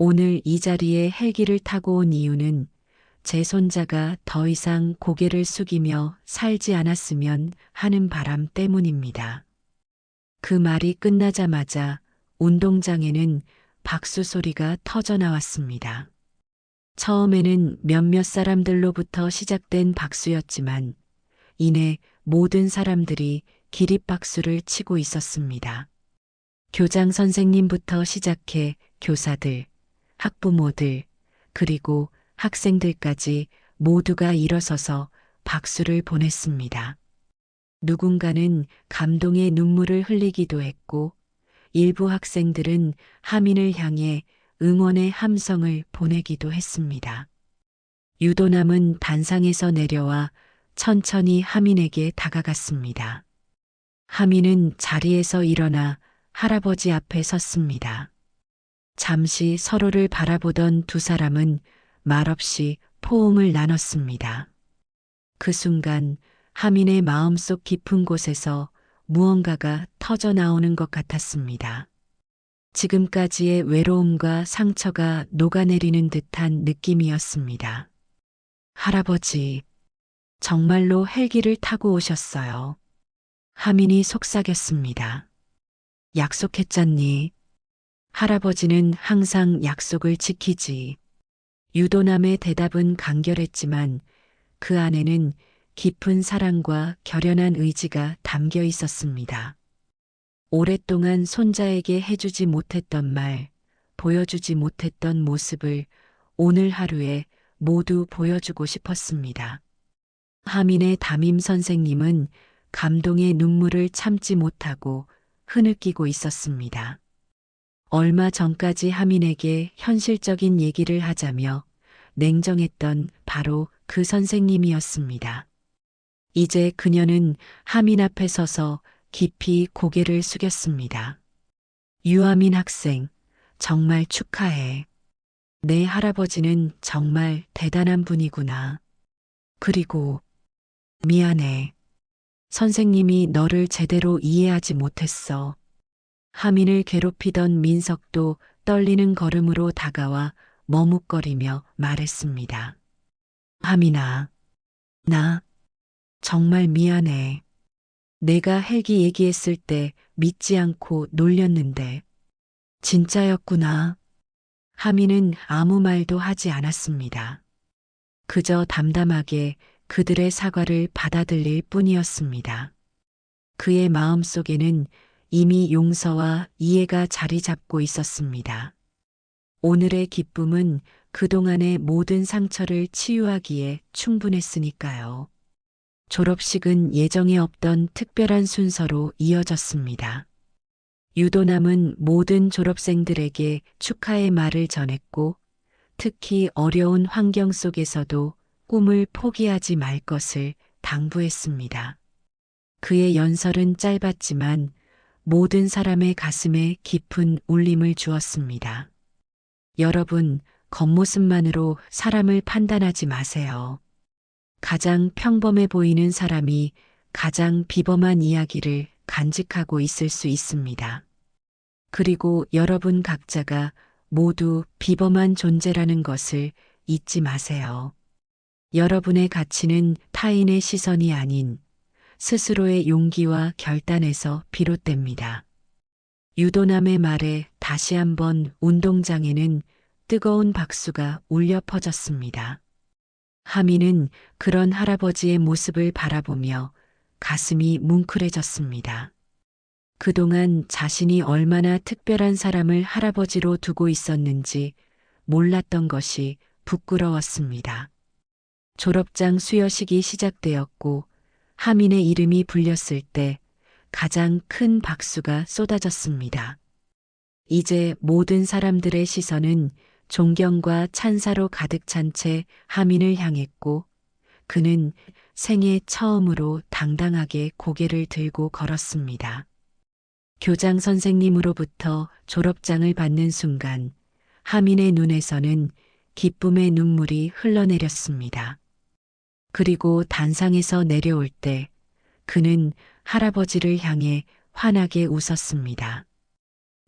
오늘 이 자리에 헬기를 타고 온 이유는 제 손자가 더 이상 고개를 숙이며 살지 않았으면 하는 바람 때문입니다. 그 말이 끝나자마자 운동장에는 박수 소리가 터져 나왔습니다. 처음에는 몇몇 사람들로부터 시작된 박수였지만 이내 모든 사람들이 기립박수를 치고 있었습니다. 교장 선생님부터 시작해 교사들, 학부모들, 그리고 학생들까지 모두가 일어서서 박수를 보냈습니다. 누군가는 감동의 눈물을 흘리기도 했고 일부 학생들은 하민을 향해 응원의 함성을 보내기도 했습니다. 유도남은 단상에서 내려와 천천히 하민에게 다가갔습니다. 하민은 자리에서 일어나 할아버지 앞에 섰습니다. 잠시 서로를 바라보던 두 사람은 말없이 포옹을 나눴습니다. 그 순간 하민의 마음속 깊은 곳에서 무언가가 터져 나오는 것 같았습니다. 지금까지의 외로움과 상처가 녹아내리는 듯한 느낌이었습니다. 할아버지, 정말로 헬기를 타고 오셨어요. 하민이 속삭였습니다. 약속했잖니. 할아버지는 항상 약속을 지키지. 유도남의 대답은 간결했지만 그 안에는 깊은 사랑과 결연한 의지가 담겨 있었습니다. 오랫동안 손자에게 해주지 못했던 말, 보여주지 못했던 모습을 오늘 하루에 모두 보여주고 싶었습니다. 하민의 담임 선생님은 감동의 눈물을 참지 못하고 흐느끼고 있었습니다. 얼마 전까지 하민에게 현실적인 얘기를 하자며 냉정했던 바로 그 선생님이었습니다. 이제 그녀는 하민 앞에 서서 깊이 고개를 숙였습니다. 유아민 학생, 정말 축하해. 내 할아버지는 정말 대단한 분이구나. 그리고 미안해. 선생님이 너를 제대로 이해하지 못했어. 하민을 괴롭히던 민석도 떨리는 걸음으로 다가와 머뭇거리며 말했습니다. 하민아, 나 정말 미안해. 내가 헬기 얘기했을 때 믿지 않고 놀렸는데 진짜였구나. 하민은 아무 말도 하지 않았습니다. 그저 담담하게 그들의 사과를 받아들일 뿐이었습니다. 그의 마음속에는 이미 용서와 이해가 자리 잡고 있었습니다. 오늘의 기쁨은 그동안의 모든 상처를 치유하기에 충분했으니까요. 졸업식은 예정에 없던 특별한 순서로 이어졌습니다. 유도남은 모든 졸업생들에게 축하의 말을 전했고, 특히 어려운 환경 속에서도 꿈을 포기하지 말 것을 당부했습니다. 그의 연설은 짧았지만 모든 사람의 가슴에 깊은 울림을 주었습니다. 여러분, 겉모습만으로 사람을 판단하지 마세요. 가장 평범해 보이는 사람이 가장 비범한 이야기를 간직하고 있을 수 있습니다. 그리고 여러분 각자가 모두 비범한 존재라는 것을 잊지 마세요. 여러분의 가치는 타인의 시선이 아닌 스스로의 용기와 결단에서 비롯됩니다. 유도남의 말에 다시 한번 운동장에는 뜨거운 박수가 울려 퍼졌습니다. 하민은 그런 할아버지의 모습을 바라보며 가슴이 뭉클해졌습니다. 그동안 자신이 얼마나 특별한 사람을 할아버지로 두고 있었는지 몰랐던 것이 부끄러웠습니다. 졸업장 수여식이 시작되었고 하민의 이름이 불렸을 때 가장 큰 박수가 쏟아졌습니다. 이제 모든 사람들의 시선은 존경과 찬사로 가득 찬 채 하민을 향했고 그는 생애 처음으로 당당하게 고개를 들고 걸었습니다. 교장 선생님으로부터 졸업장을 받는 순간 하민의 눈에서는 기쁨의 눈물이 흘러내렸습니다. 그리고 단상에서 내려올 때 그는 할아버지를 향해 환하게 웃었습니다.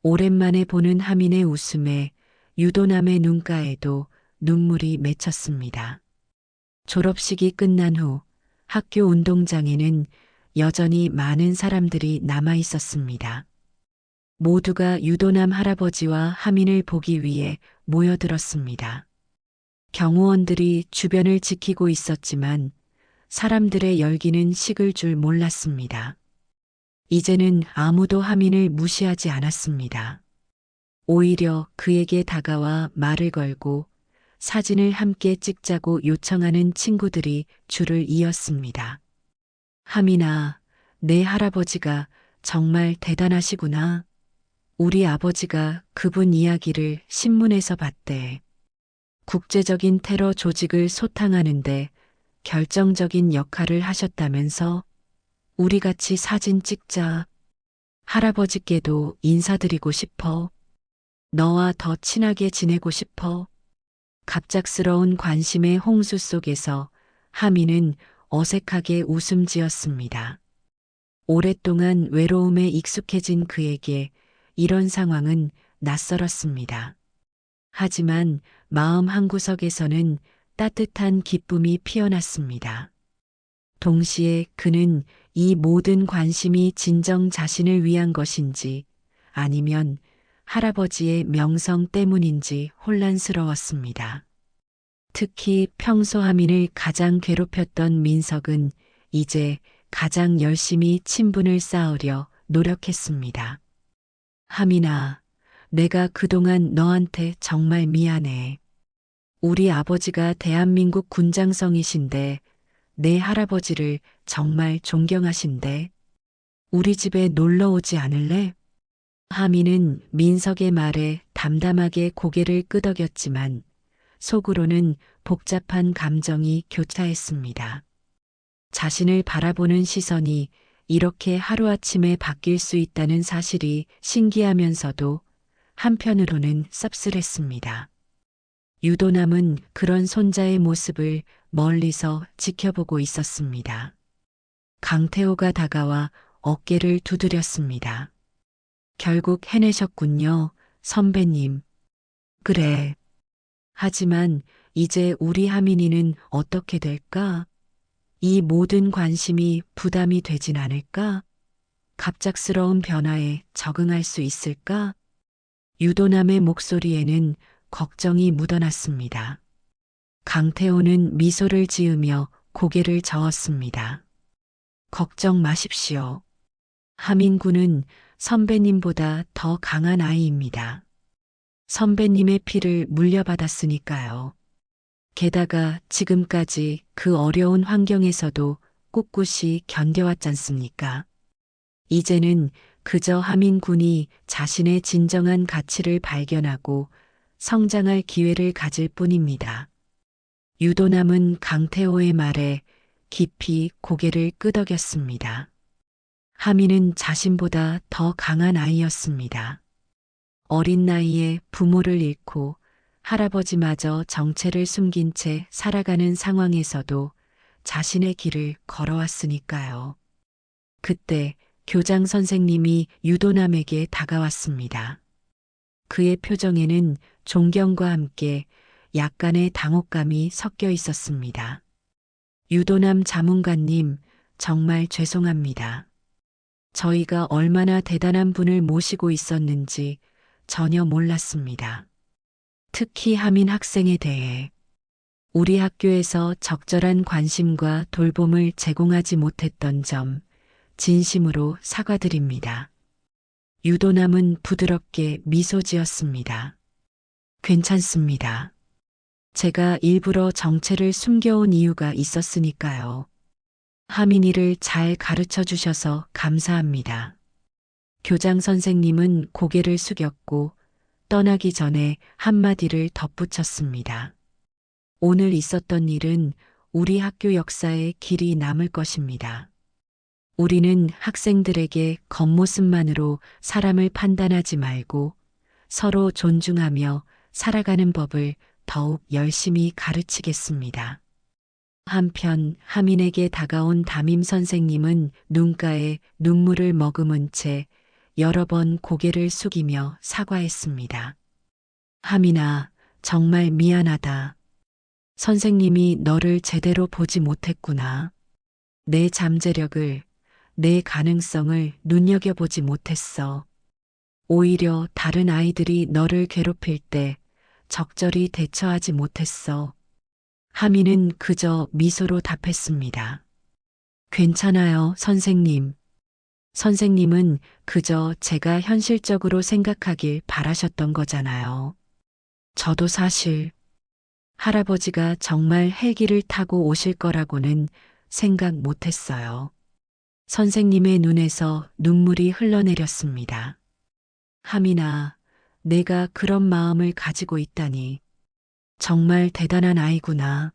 오랜만에 보는 하민의 웃음에 유도남의 눈가에도 눈물이 맺혔습니다. 졸업식이 끝난 후 학교 운동장에는 여전히 많은 사람들이 남아 있었습니다. 모두가 유도남 할아버지와 하민을 보기 위해 모여들었습니다. 경호원들이 주변을 지키고 있었지만 사람들의 열기는 식을 줄 몰랐습니다. 이제는 아무도 하민을 무시하지 않았습니다. 오히려 그에게 다가와 말을 걸고 사진을 함께 찍자고 요청하는 친구들이 줄을 이었습니다. 하민아, 내 할아버지가 정말 대단하시구나. 우리 아버지가 그분 이야기를 신문에서 봤대. 국제적인 테러 조직을 소탕하는데 결정적인 역할을 하셨다면서 우리 같이 사진 찍자. 할아버지께도 인사드리고 싶어. 너와 더 친하게 지내고 싶어. 갑작스러운 관심의 홍수 속에서 하민은 어색하게 웃음 지었습니다. 오랫동안 외로움에 익숙해진 그에게 이런 상황은 낯설었습니다. 하지만 마음 한구석에서는 따뜻한 기쁨이 피어났습니다. 동시에 그는 이 모든 관심이 진정 자신을 위한 것인지 아니면 할아버지의 명성 때문인지 혼란스러웠습니다. 특히 평소 하민을 가장 괴롭혔던 민석은 이제 가장 열심히 친분을 쌓으려 노력했습니다. 하민아, 내가 그동안 너한테 정말 미안해. 우리 아버지가 대한민국 군장성이신데 내 할아버지를 정말 존경하신대. 우리 집에 놀러 오지 않을래? 하민은 민석의 말에 담담하게 고개를 끄덕였지만 속으로는 복잡한 감정이 교차했습니다. 자신을 바라보는 시선이 이렇게 하루아침에 바뀔 수 있다는 사실이 신기하면서도 한편으로는 씁쓸했습니다. 유도남은 그런 손자의 모습을 멀리서 지켜보고 있었습니다. 강태호가 다가와 어깨를 두드렸습니다. 결국 해내셨군요, 선배님. 그래. 하지만 이제 우리 하민이는 어떻게 될까? 이 모든 관심이 부담이 되진 않을까? 갑작스러운 변화에 적응할 수 있을까? 유도남의 목소리에는 걱정이 묻어났습니다. 강태호는 미소를 지으며 고개를 저었습니다. 걱정 마십시오. 하민군은 선배님보다 더 강한 아이입니다. 선배님의 피를 물려받았으니까요. 게다가 지금까지 그 어려운 환경에서도 꿋꿋이 견뎌왔잖습니까? 이제는 그저 하민군이 자신의 진정한 가치를 발견하고 성장할 기회를 가질 뿐입니다. 유도남은 강태호의 말에 깊이 고개를 끄덕였습니다. 하민은 자신보다 더 강한 아이였습니다. 어린 나이에 부모를 잃고 할아버지마저 정체를 숨긴 채 살아가는 상황에서도 자신의 길을 걸어왔으니까요. 그때 교장 선생님이 유도남에게 다가왔습니다. 그의 표정에는 존경과 함께 약간의 당혹감이 섞여 있었습니다. 유도남 자문관님, 정말 죄송합니다. 저희가 얼마나 대단한 분을 모시고 있었는지 전혀 몰랐습니다. 특히 하민 학생에 대해 우리 학교에서 적절한 관심과 돌봄을 제공하지 못했던 점 진심으로 사과드립니다. 유도남은 부드럽게 미소 지었습니다. 괜찮습니다. 제가 일부러 정체를 숨겨온 이유가 있었으니까요. 하민이를 잘 가르쳐 주셔서 감사합니다. 교장 선생님은 고개를 숙였고 떠나기 전에 한마디를 덧붙였습니다. 오늘 있었던 일은 우리 학교 역사에 길이 남을 것입니다. 우리는 학생들에게 겉모습만으로 사람을 판단하지 말고 서로 존중하며 살아가는 법을 더욱 열심히 가르치겠습니다. 한편 하민에게 다가온 담임 선생님은 눈가에 눈물을 머금은 채 여러 번 고개를 숙이며 사과했습니다. 하민아, 정말 미안하다. 선생님이 너를 제대로 보지 못했구나. 내 잠재력을, 내 가능성을 눈여겨보지 못했어. 오히려 다른 아이들이 너를 괴롭힐 때 적절히 대처하지 못했어. 하민은 그저 미소로 답했습니다. 괜찮아요, 선생님. 선생님은 그저 제가 현실적으로 생각하길 바라셨던 거잖아요. 저도 사실 할아버지가 정말 헬기를 타고 오실 거라고는 생각 못했어요. 선생님의 눈에서 눈물이 흘러내렸습니다. 하민아, 내가 그런 마음을 가지고 있다니. 정말 대단한 아이구나.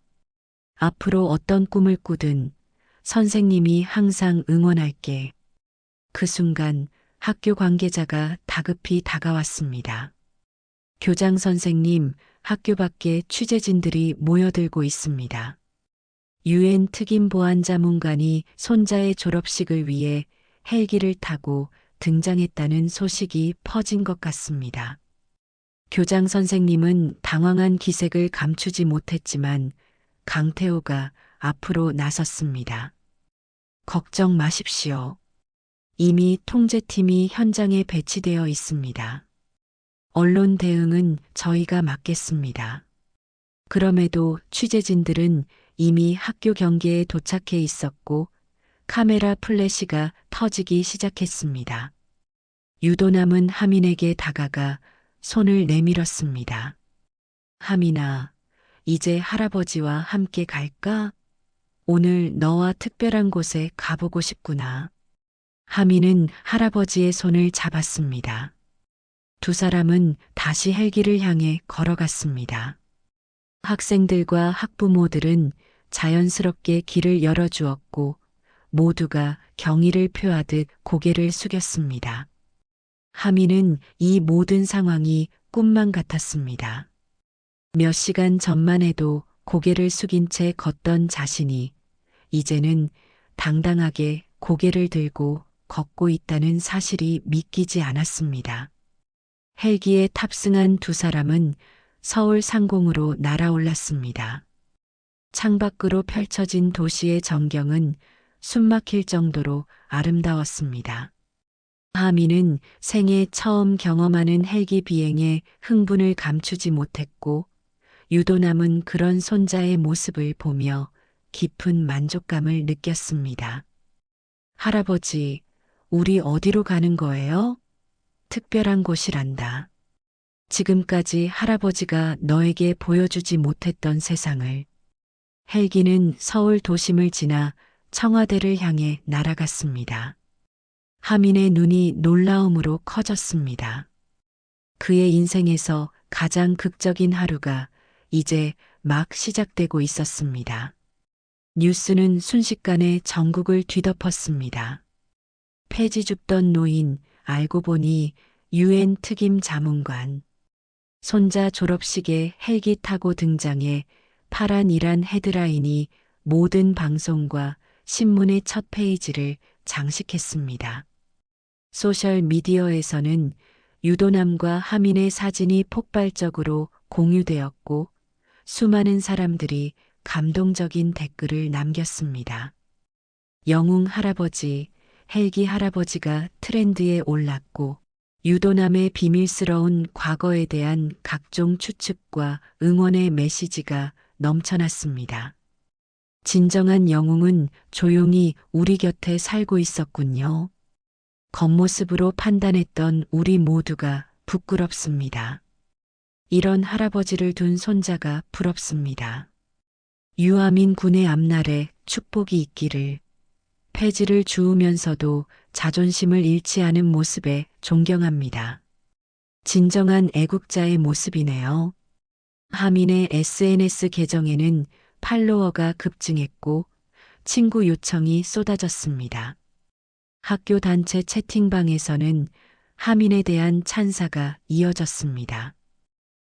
앞으로 어떤 꿈을 꾸든 선생님이 항상 응원할게. 그 순간 학교 관계자가 다급히 다가왔습니다. 교장 선생님, 학교 밖에 취재진들이 모여들고 있습니다. 유엔 특임 보안자문관이 손자의 졸업식을 위해 헬기를 타고 등장했다는 소식이 퍼진 것 같습니다. 교장 선생님은 당황한 기색을 감추지 못했지만 강태호가 앞으로 나섰습니다. 걱정 마십시오. 이미 통제팀이 현장에 배치되어 있습니다. 언론 대응은 저희가 맡겠습니다. 그럼에도 취재진들은 이미 학교 경계에 도착해 있었고 카메라 플래시가 터지기 시작했습니다. 유도남은 하민에게 다가가 손을 내밀었습니다. 하민아, 이제 할아버지와 함께 갈까? 오늘 너와 특별한 곳에 가보고 싶구나. 하민은 할아버지의 손을 잡았습니다. 두 사람은 다시 헬기를 향해 걸어갔습니다. 학생들과 학부모들은 자연스럽게 길을 열어주었고 모두가 경의를 표하듯 고개를 숙였습니다. 하미는 이 모든 상황이 꿈만 같았습니다. 몇 시간 전만 해도 고개를 숙인 채 걷던 자신이 이제는 당당하게 고개를 들고 걷고 있다는 사실이 믿기지 않았습니다. 헬기에 탑승한 두 사람은 서울 상공으로 날아올랐습니다. 창밖으로 펼쳐진 도시의 전경은 숨막힐 정도로 아름다웠습니다. 하미는 생애 처음 경험하는 헬기 비행에 흥분을 감추지 못했고 유도남은 그런 손자의 모습을 보며 깊은 만족감을 느꼈습니다. 할아버지, 우리 어디로 가는 거예요? 특별한 곳이란다. 지금까지 할아버지가 너에게 보여주지 못했던 세상을. 헬기는 서울 도심을 지나 청와대를 향해 날아갔습니다. 하민의 눈이 놀라움으로 커졌습니다. 그의 인생에서 가장 극적인 하루가 이제 막 시작되고 있었습니다. 뉴스는 순식간에 전국을 뒤덮었습니다. 폐지 줍던 노인, 알고 보니 UN 특임 자문관. 손자 졸업식에 헬기 타고 등장해 파란 이란 헤드라인이 모든 방송과 신문의 첫 페이지를 장식했습니다. 소셜 미디어에서는 유도남과 하민의 사진이 폭발적으로 공유되었고 수많은 사람들이 감동적인 댓글을 남겼습니다. 영웅 할아버지, 헬기 할아버지가 트렌드에 올랐고 유도남의 비밀스러운 과거에 대한 각종 추측과 응원의 메시지가 넘쳐났습니다. 진정한 영웅은 조용히 우리 곁에 살고 있었군요. 겉모습으로 판단했던 우리 모두가 부끄럽습니다. 이런 할아버지를 둔 손자가 부럽습니다. 유아민 군의 앞날에 축복이 있기를. 폐지를 주우면서도 자존심을 잃지 않은 모습에 존경합니다. 진정한 애국자의 모습이네요. 하민의 SNS 계정에는 팔로워가 급증했고 친구 요청이 쏟아졌습니다. 학교 단체 채팅방에서는 하민에 대한 찬사가 이어졌습니다.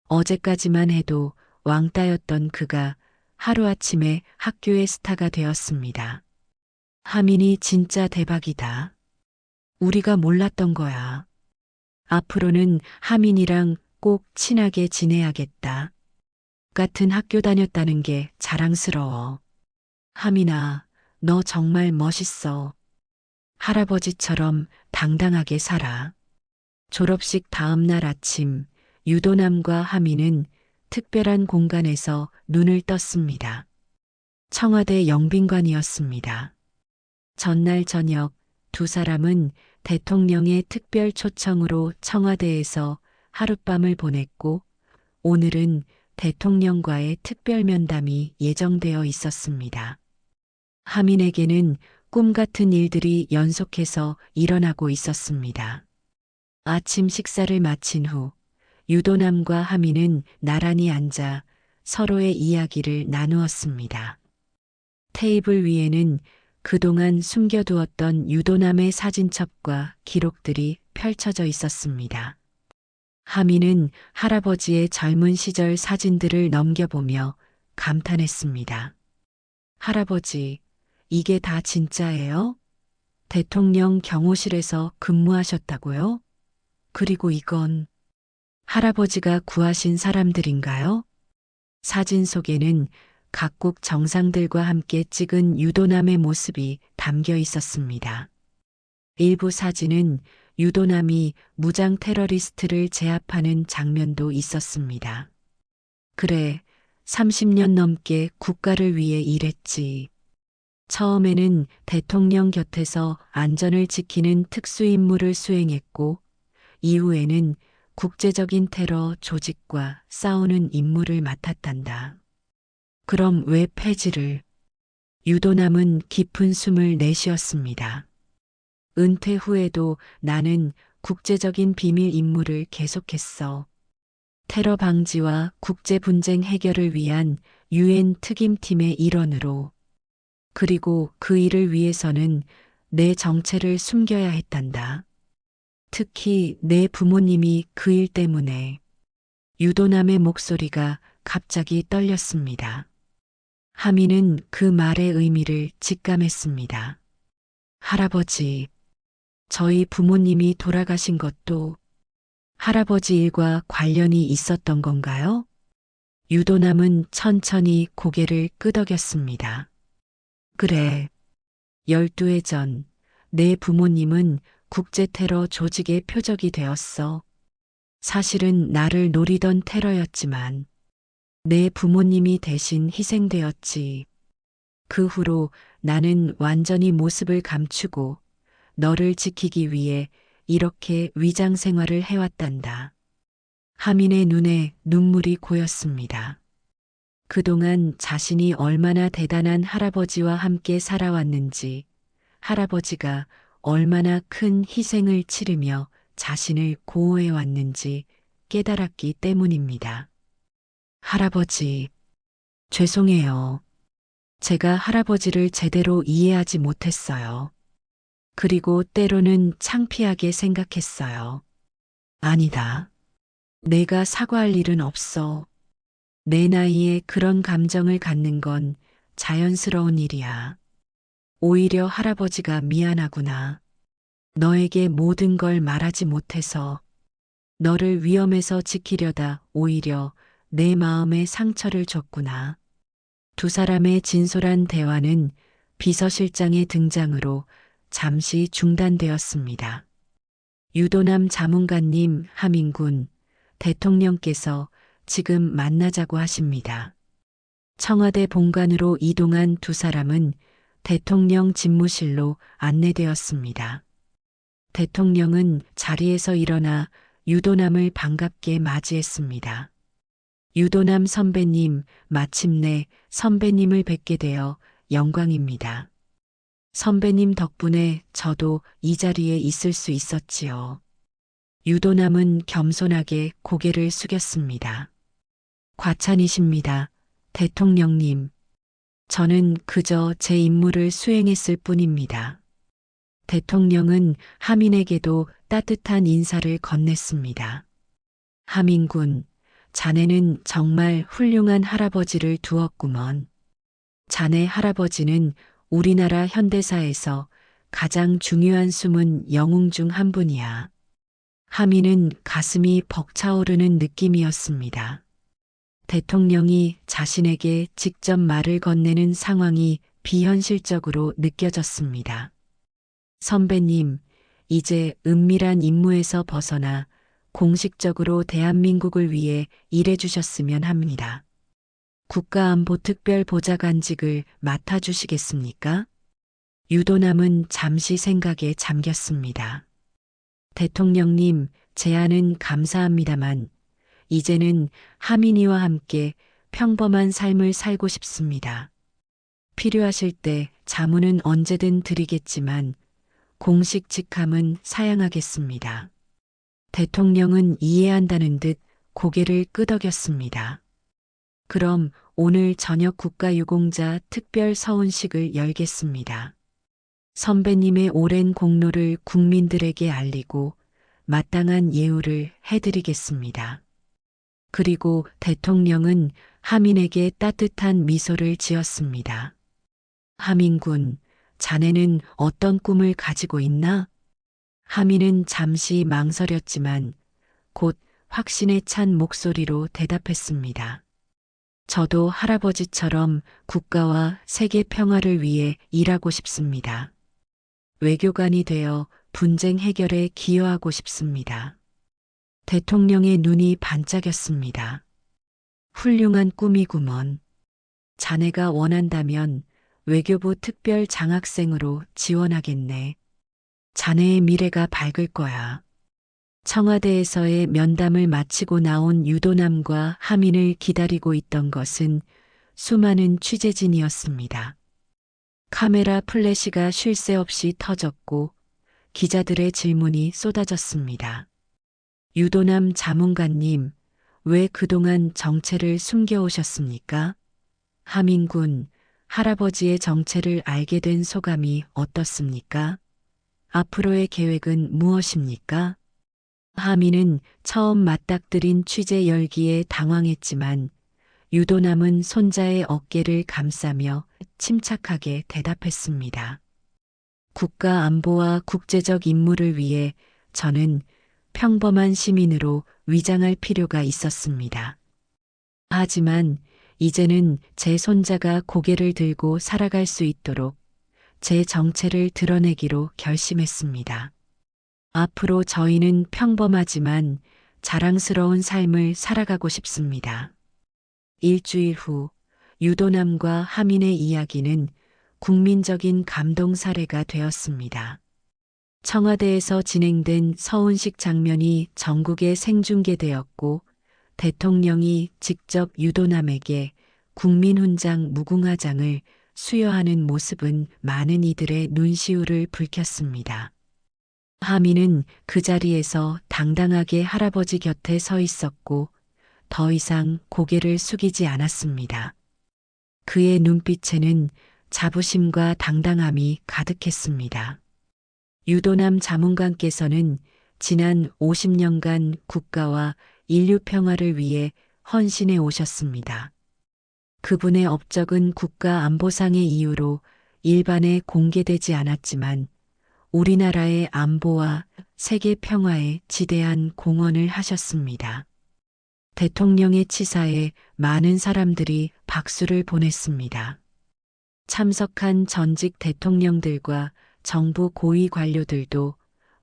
어제까지만 해도 왕따였던 그가 하루아침에 학교의 스타가 되었습니다. 하민이 진짜 대박이다. 우리가 몰랐던 거야. 앞으로는 하민이랑 꼭 친하게 지내야겠다. 같은 학교 다녔다는 게 자랑스러워. 하민아, 너 정말 멋있어. 할아버지처럼 당당하게 살아. 졸업식 다음 날 아침, 유도남과 하민은 특별한 공간에서 눈을 떴습니다. 청와대 영빈관이었습니다. 전날 저녁 두 사람은 대통령의 특별 초청으로 청와대에서 하룻밤을 보냈고 오늘은 대통령과의 특별 면담이 예정되어 있었습니다. 하민에게는 꿈 같은 일들이 연속해서 일어나고 있었습니다. 아침 식사를 마친 후 유도남과 하민은 나란히 앉아 서로의 이야기를 나누었습니다. 테이블 위에는 그동안 숨겨두었던 유도남의 사진첩과 기록들이 펼쳐져 있었습니다. 하민은 할아버지의 젊은 시절 사진들을 넘겨보며 감탄했습니다. 할아버지, 이게 다 진짜예요? 대통령 경호실에서 근무하셨다고요? 그리고 이건 할아버지가 구하신 사람들인가요? 사진 속에는 각국 정상들과 함께 찍은 유도남의 모습이 담겨 있었습니다. 일부 사진은 유도남이 무장 테러리스트를 제압하는 장면도 있었습니다. 그래, 30년 넘게 국가를 위해 일했지. 처음에는 대통령 곁에서 안전을 지키는 특수임무를 수행했고, 이후에는 국제적인 테러 조직과 싸우는 임무를 맡았단다. 그럼 왜 폐지를? 유도남은 깊은 숨을 내쉬었습니다. 은퇴 후에도 나는 국제적인 비밀 임무를 계속했어. 테러 방지와 국제 분쟁 해결을 위한 유엔 특임팀의 일원으로, 그리고 그 일을 위해서는 내 정체를 숨겨야 했단다. 특히 내 부모님이 그 일 때문에. 유도남의 목소리가 갑자기 떨렸습니다. 하민은 그 말의 의미를 직감했습니다. 할아버지, 저희 부모님이 돌아가신 것도 할아버지 일과 관련이 있었던 건가요? 유도남은 천천히 고개를 끄덕였습니다. 그래. 12해 전, 내 부모님은 국제테러 조직의 표적이 되었어. 사실은 나를 노리던 테러였지만, 내 부모님이 대신 희생되었지. 그 후로 나는 완전히 모습을 감추고 너를 지키기 위해 이렇게 위장 생활을 해왔단다. 하민의 눈에 눈물이 고였습니다. 그동안 자신이 얼마나 대단한 할아버지와 함께 살아왔는지, 할아버지가 얼마나 큰 희생을 치르며 자신을 보호해왔는지 깨달았기 때문입니다. 할아버지, 죄송해요. 제가 할아버지를 제대로 이해하지 못했어요. 그리고 때로는 창피하게 생각했어요. 아니다. 내가 사과할 일은 없어. 내 나이에 그런 감정을 갖는 건 자연스러운 일이야. 오히려 할아버지가 미안하구나. 너에게 모든 걸 말하지 못해서, 너를 위험에서 지키려다 오히려 내 마음에 상처를 줬구나. 두 사람의 진솔한 대화는 비서실장의 등장으로 잠시 중단되었습니다. 유도남 자문관님, 하민군, 대통령께서 지금 만나자고 하십니다. 청와대 본관으로 이동한 두 사람은 대통령 집무실로 안내되었습니다. 대통령은 자리에서 일어나 유도남을 반갑게 맞이했습니다. 유도남 선배님, 마침내 선배님을 뵙게 되어 영광입니다. 선배님 덕분에 저도 이 자리에 있을 수 있었지요. 유도남은 겸손하게 고개를 숙였습니다. 과찬이십니다. 대통령님. 저는 그저 제 임무를 수행했을 뿐입니다. 대통령은 하민에게도 따뜻한 인사를 건넸습니다. 하민군, 자네는 정말 훌륭한 할아버지를 두었구먼. 자네 할아버지는 우리나라 현대사에서 가장 중요한 숨은 영웅 중 한 분이야. 하민은 가슴이 벅차오르는 느낌이었습니다. 대통령이 자신에게 직접 말을 건네는 상황이 비현실적으로 느껴졌습니다. 선배님, 이제 은밀한 임무에서 벗어나 공식적으로 대한민국을 위해 일해주셨으면 합니다. 국가안보특별보좌관직을 맡아주시겠습니까? 유도남은 잠시 생각에 잠겼습니다. 대통령님, 제안은 감사합니다만, 이제는 하민이와 함께 평범한 삶을 살고 싶습니다. 필요하실 때 자문은 언제든 드리겠지만, 공식 직함은 사양하겠습니다. 대통령은 이해한다는 듯 고개를 끄덕였습니다. 그럼 오늘 저녁 국가유공자 특별 서훈식을 열겠습니다. 선배님의 오랜 공로를 국민들에게 알리고 마땅한 예우를 해드리겠습니다. 그리고 대통령은 하민에게 따뜻한 미소를 지었습니다. 하민군, 자네는 어떤 꿈을 가지고 있나? 하민은 잠시 망설였지만 곧 확신에 찬 목소리로 대답했습니다. 저도 할아버지처럼 국가와 세계 평화를 위해 일하고 싶습니다. 외교관이 되어 분쟁 해결에 기여하고 싶습니다. 대통령의 눈이 반짝였습니다. 훌륭한 꿈이구먼. 자네가 원한다면 외교부 특별 장학생으로 지원하겠네. 자네의 미래가 밝을 거야. 청와대에서의 면담을 마치고 나온 유도남과 하민을 기다리고 있던 것은 수많은 취재진이었습니다. 카메라 플래시가 쉴 새 없이 터졌고 기자들의 질문이 쏟아졌습니다. 유도남 자문관님, 왜 그동안 정체를 숨겨오셨습니까? 하민군, 할아버지의 정체를 알게 된 소감이 어떻습니까? 앞으로의 계획은 무엇입니까? 하민은 처음 맞닥뜨린 취재 열기에 당황했지만 유도남은 손자의 어깨를 감싸며 침착하게 대답했습니다. 국가 안보와 국제적 임무를 위해 저는 평범한 시민으로 위장할 필요가 있었습니다. 하지만 이제는 제 손자가 고개를 들고 살아갈 수 있도록 제 정체를 드러내기로 결심했습니다. 앞으로 저희는 평범하지만 자랑스러운 삶을 살아가고 싶습니다. 일주일 후 유도남과 하민의 이야기는 국민적인 감동 사례가 되었습니다. 청와대에서 진행된 서훈식 장면이 전국에 생중계되었고 대통령이 직접 유도남에게 국민훈장 무궁화장을 수여하는 모습은 많은 이들의 눈시울을 붉혔습니다. 하민은 그 자리에서 당당하게 할아버지 곁에 서 있었고 더 이상 고개를 숙이지 않았습니다. 그의 눈빛에는 자부심과 당당함이 가득했습니다. 유도남 자문관께서는 지난 50년간 국가와 인류 평화를 위해 헌신해 오셨습니다. 그분의 업적은 국가안보상의 이유로 일반에 공개되지 않았지만 우리나라의 안보와 세계 평화에 지대한 공헌을 하셨습니다. 대통령의 치사에 많은 사람들이 박수를 보냈습니다. 참석한 전직 대통령들과 정부 고위 관료들도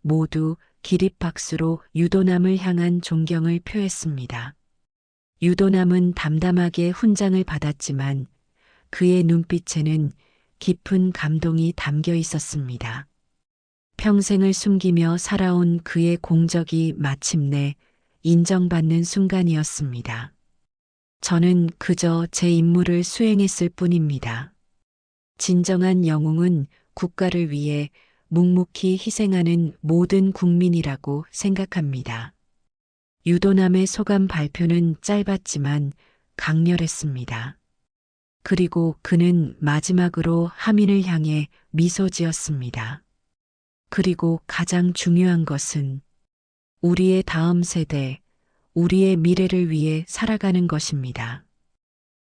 모두 기립박수로 유도남을 향한 존경을 표했습니다. 유도남은 담담하게 훈장을 받았지만 그의 눈빛에는 깊은 감동이 담겨 있었습니다. 평생을 숨기며 살아온 그의 공적이 마침내 인정받는 순간이었습니다. 저는 그저 제 임무를 수행했을 뿐입니다. 진정한 영웅은 국가를 위해 묵묵히 희생하는 모든 국민이라고 생각합니다. 유도남의 소감 발표는 짧았지만 강렬했습니다. 그리고 그는 마지막으로 하민을 향해 미소 지었습니다. 그리고 가장 중요한 것은 우리의 다음 세대, 우리의 미래를 위해 살아가는 것입니다.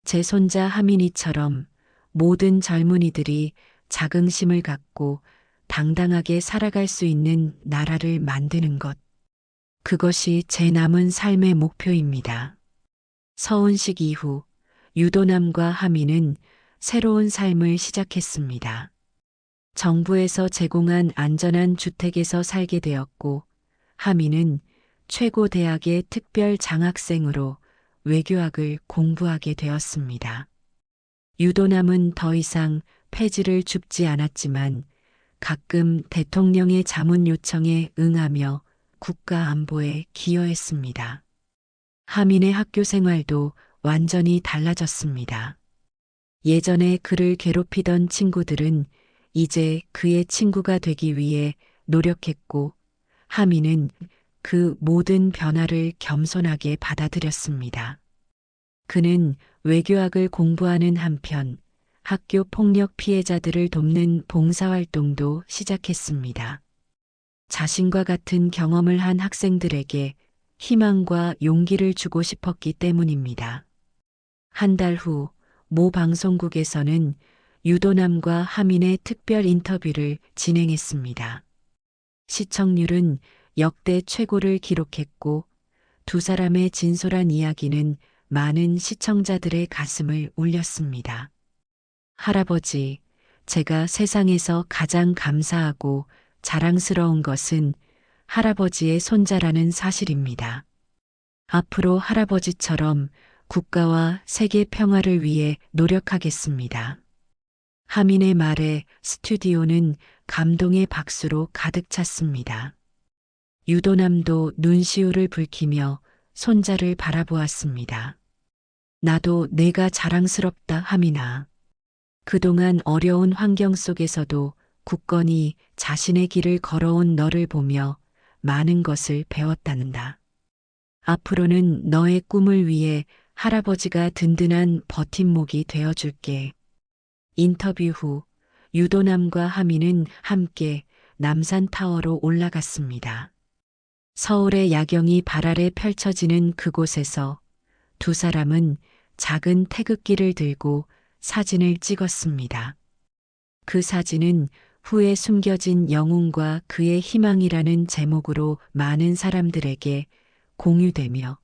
제 손자 하민이처럼 모든 젊은이들이 자긍심을 갖고 당당하게 살아갈 수 있는 나라를 만드는 것. 그것이 제 남은 삶의 목표입니다. 서훈식 이후 유도남과 하민은 새로운 삶을 시작했습니다. 정부에서 제공한 안전한 주택에서 살게 되었고 하민은 최고 대학의 특별 장학생으로 외교학을 공부하게 되었습니다. 유도남은 더 이상 폐지를 줍지 않았지만 가끔 대통령의 자문 요청에 응하며 국가 안보에 기여했습니다. 하민의 학교 생활도 완전히 달라졌습니다. 예전에 그를 괴롭히던 친구들은 이제 그의 친구가 되기 위해 노력했고 하민은 그 모든 변화를 겸손하게 받아들였습니다. 그는 외교학을 공부하는 한편 학교 폭력 피해자들을 돕는 봉사활동도 시작했습니다. 자신과 같은 경험을 한 학생들에게 희망과 용기를 주고 싶었기 때문입니다. 한 달 후 모 방송국에서는 유도남과 하민의 특별 인터뷰를 진행했습니다. 시청률은 역대 최고를 기록했고 두 사람의 진솔한 이야기는 많은 시청자들의 가슴을 울렸습니다. 할아버지, 제가 세상에서 가장 감사하고 자랑스러운 것은 할아버지의 손자라는 사실입니다. 앞으로 할아버지처럼 국가와 세계 평화를 위해 노력하겠습니다. 하민의 말에 스튜디오는 감동의 박수로 가득 찼습니다. 유도남도 눈시울을 붉히며 손자를 바라보았습니다. 나도 내가 자랑스럽다, 하민아. 그동안 어려운 환경 속에서도 굳건히 자신의 길을 걸어온 너를 보며 많은 것을 배웠단다. 앞으로는 너의 꿈을 위해 할아버지가 든든한 버팀목이 되어줄게. 인터뷰 후 유도남과 하민은 함께 남산타워로 올라갔습니다. 서울의 야경이 발 아래 펼쳐지는 그곳에서 두 사람은 작은 태극기를 들고 사진을 찍었습니다. 그 사진은 후에 숨겨진 영웅과 그의 희망이라는 제목으로 많은 사람들에게 공유되며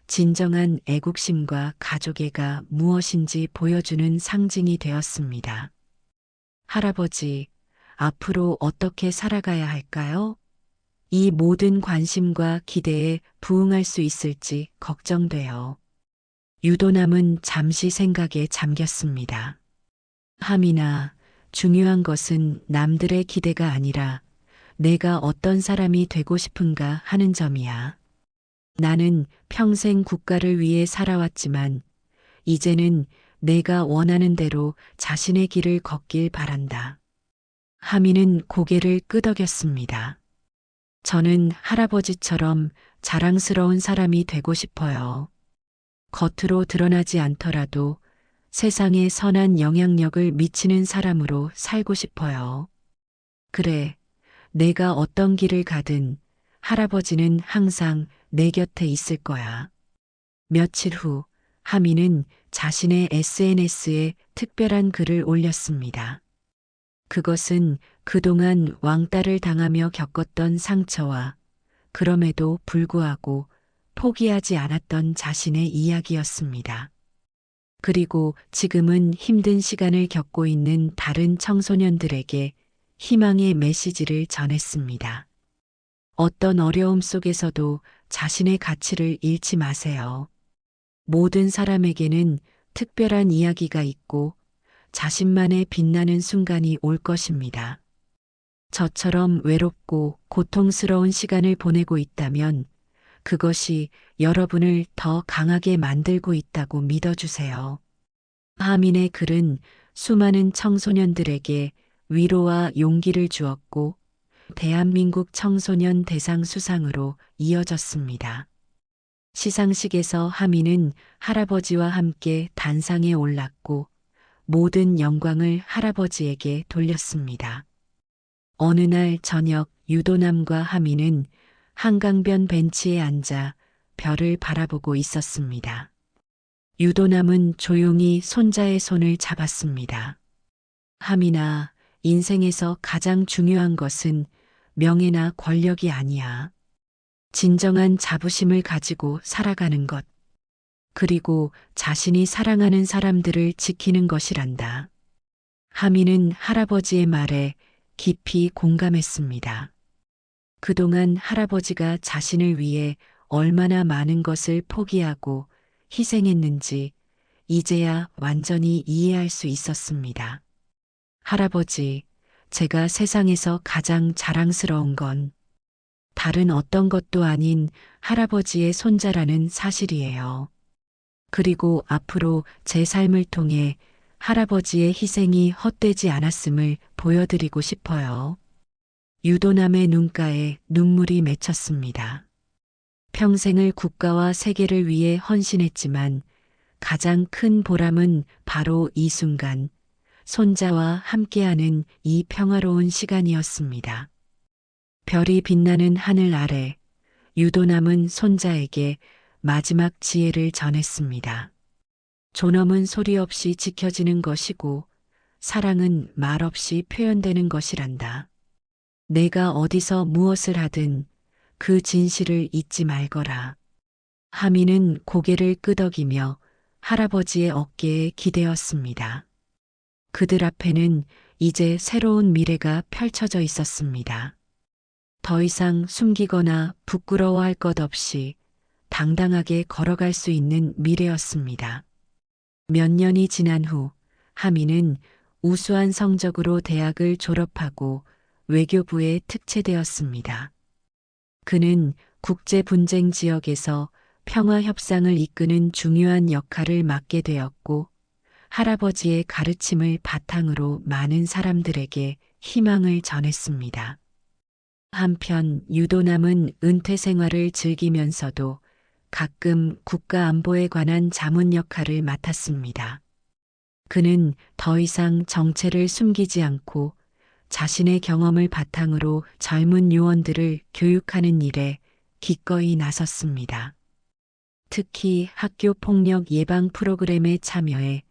진정한 애국심과 가족애가 무엇인지 보여주는 상징이 되었습니다. 할아버지, 앞으로 어떻게 살아가야 할까요? 이 모든 관심과 기대에 부응할 수 있을지 걱정돼요. 유도남은 잠시 생각에 잠겼습니다. 하민아, 중요한 것은 남들의 기대가 아니라 내가 어떤 사람이 되고 싶은가 하는 점이야. 나는 평생 국가를 위해 살아왔지만 이제는 내가 원하는 대로 자신의 길을 걷길 바란다. 하민은 고개를 끄덕였습니다. 저는 할아버지처럼 자랑스러운 사람이 되고 싶어요. 겉으로 드러나지 않더라도 세상에 선한 영향력을 미치는 사람으로 살고 싶어요. 그래, 내가 어떤 길을 가든 할아버지는 항상 내 곁에 있을 거야. 며칠 후 하민은 자신의 SNS에 특별한 글을 올렸습니다. 그것은 그동안 왕따를 당하며 겪었던 상처와 그럼에도 불구하고 포기하지 않았던 자신의 이야기였습니다. 그리고 지금은 힘든 시간을 겪고 있는 다른 청소년들에게 희망의 메시지를 전했습니다. 어떤 어려움 속에서도 자신의 가치를 잃지 마세요. 모든 사람에게는 특별한 이야기가 있고 자신만의 빛나는 순간이 올 것입니다. 저처럼 외롭고 고통스러운 시간을 보내고 있다면 그것이 여러분을 더 강하게 만들고 있다고 믿어주세요. 하민의 글은 수많은 청소년들에게 위로와 용기를 주었고 대한민국 청소년 대상 수상으로 이어졌습니다. 시상식에서 하민은 할아버지와 함께 단상에 올랐고 모든 영광을 할아버지에게 돌렸습니다. 어느 날 저녁 유도남과 하민은 한강변 벤치에 앉아 별을 바라보고 있었습니다. 유도남은 조용히 손자의 손을 잡았습니다. 하민아, 인생에서 가장 중요한 것은 명예나 권력이 아니야. 진정한 자부심을 가지고 살아가는 것. 그리고 자신이 사랑하는 사람들을 지키는 것이란다. 하민은 할아버지의 말에 깊이 공감했습니다. 그동안 할아버지가 자신을 위해 얼마나 많은 것을 포기하고 희생했는지 이제야 완전히 이해할 수 있었습니다. 할아버지, 제가 세상에서 가장 자랑스러운 건 다른 어떤 것도 아닌 할아버지의 손자라는 사실이에요. 그리고 앞으로 제 삶을 통해 할아버지의 희생이 헛되지 않았음을 보여드리고 싶어요. 유도남의 눈가에 눈물이 맺혔습니다. 평생을 국가와 세계를 위해 헌신했지만 가장 큰 보람은 바로 이 순간, 손자와 함께하는 이 평화로운 시간이었습니다. 별이 빛나는 하늘 아래 유도남은 손자에게 마지막 지혜를 전했습니다. 존엄은 소리 없이 지켜지는 것이고 사랑은 말 없이 표현되는 것이란다. 내가 어디서 무엇을 하든 그 진실을 잊지 말거라. 하민은 고개를 끄덕이며 할아버지의 어깨에 기대었습니다. 그들 앞에는 이제 새로운 미래가 펼쳐져 있었습니다. 더 이상 숨기거나 부끄러워할 것 없이 당당하게 걸어갈 수 있는 미래였습니다. 몇 년이 지난 후 하민은 우수한 성적으로 대학을 졸업하고 외교부에 특채되었습니다. 그는 국제 분쟁 지역에서 평화 협상을 이끄는 중요한 역할을 맡게 되었고 할아버지의 가르침을 바탕으로 많은 사람들에게 희망을 전했습니다. 한편 유도남은 은퇴 생활을 즐기면서도 가끔 국가 안보에 관한 자문 역할을 맡았습니다. 그는 더 이상 정체를 숨기지 않고 자신의 경험을 바탕으로 젊은 요원들을 교육하는 일에 기꺼이 나섰습니다. 특히 학교 폭력 예방 프로그램에 참여해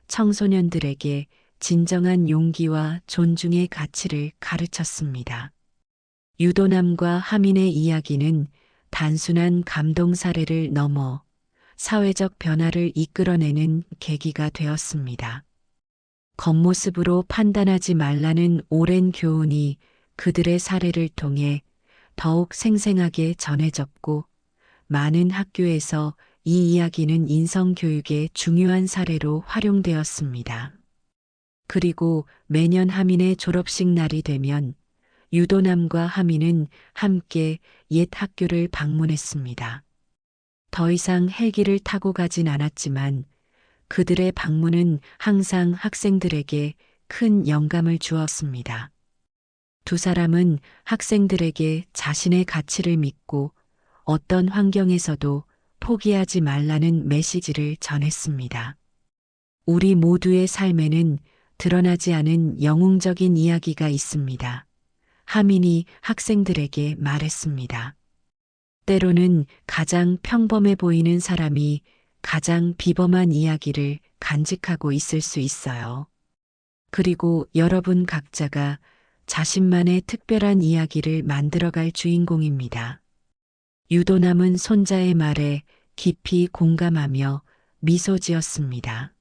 청소년들에게 진정한 용기와 존중의 가치를 가르쳤습니다. 유도남과 하민의 이야기는 단순한 감동 사례를 넘어 사회적 변화를 이끌어내는 계기가 되었습니다. 겉모습으로 판단하지 말라는 오랜 교훈이 그들의 사례를 통해 더욱 생생하게 전해졌고, 많은 학교에서 이 이야기는 인성교육의 중요한 사례로 활용되었습니다. 그리고 매년 하민의 졸업식 날이 되면 유도남과 하민은 함께 옛 학교를 방문했습니다. 더 이상 헬기를 타고 가진 않았지만 그들의 방문은 항상 학생들에게 큰 영감을 주었습니다. 두 사람은 학생들에게 자신의 가치를 믿고 어떤 환경에서도 포기하지 말라는 메시지를 전했습니다. 우리 모두의 삶에는 드러나지 않은 영웅적인 이야기가 있습니다. 하민이 학생들에게 말했습니다. 때로는 가장 평범해 보이는 사람이 가장 비범한 이야기를 간직하고 있을 수 있어요. 그리고 여러분 각자가 자신만의 특별한 이야기를 만들어갈 주인공입니다. 유도남은 손자의 말에 깊이 공감하며 미소 지었습니다.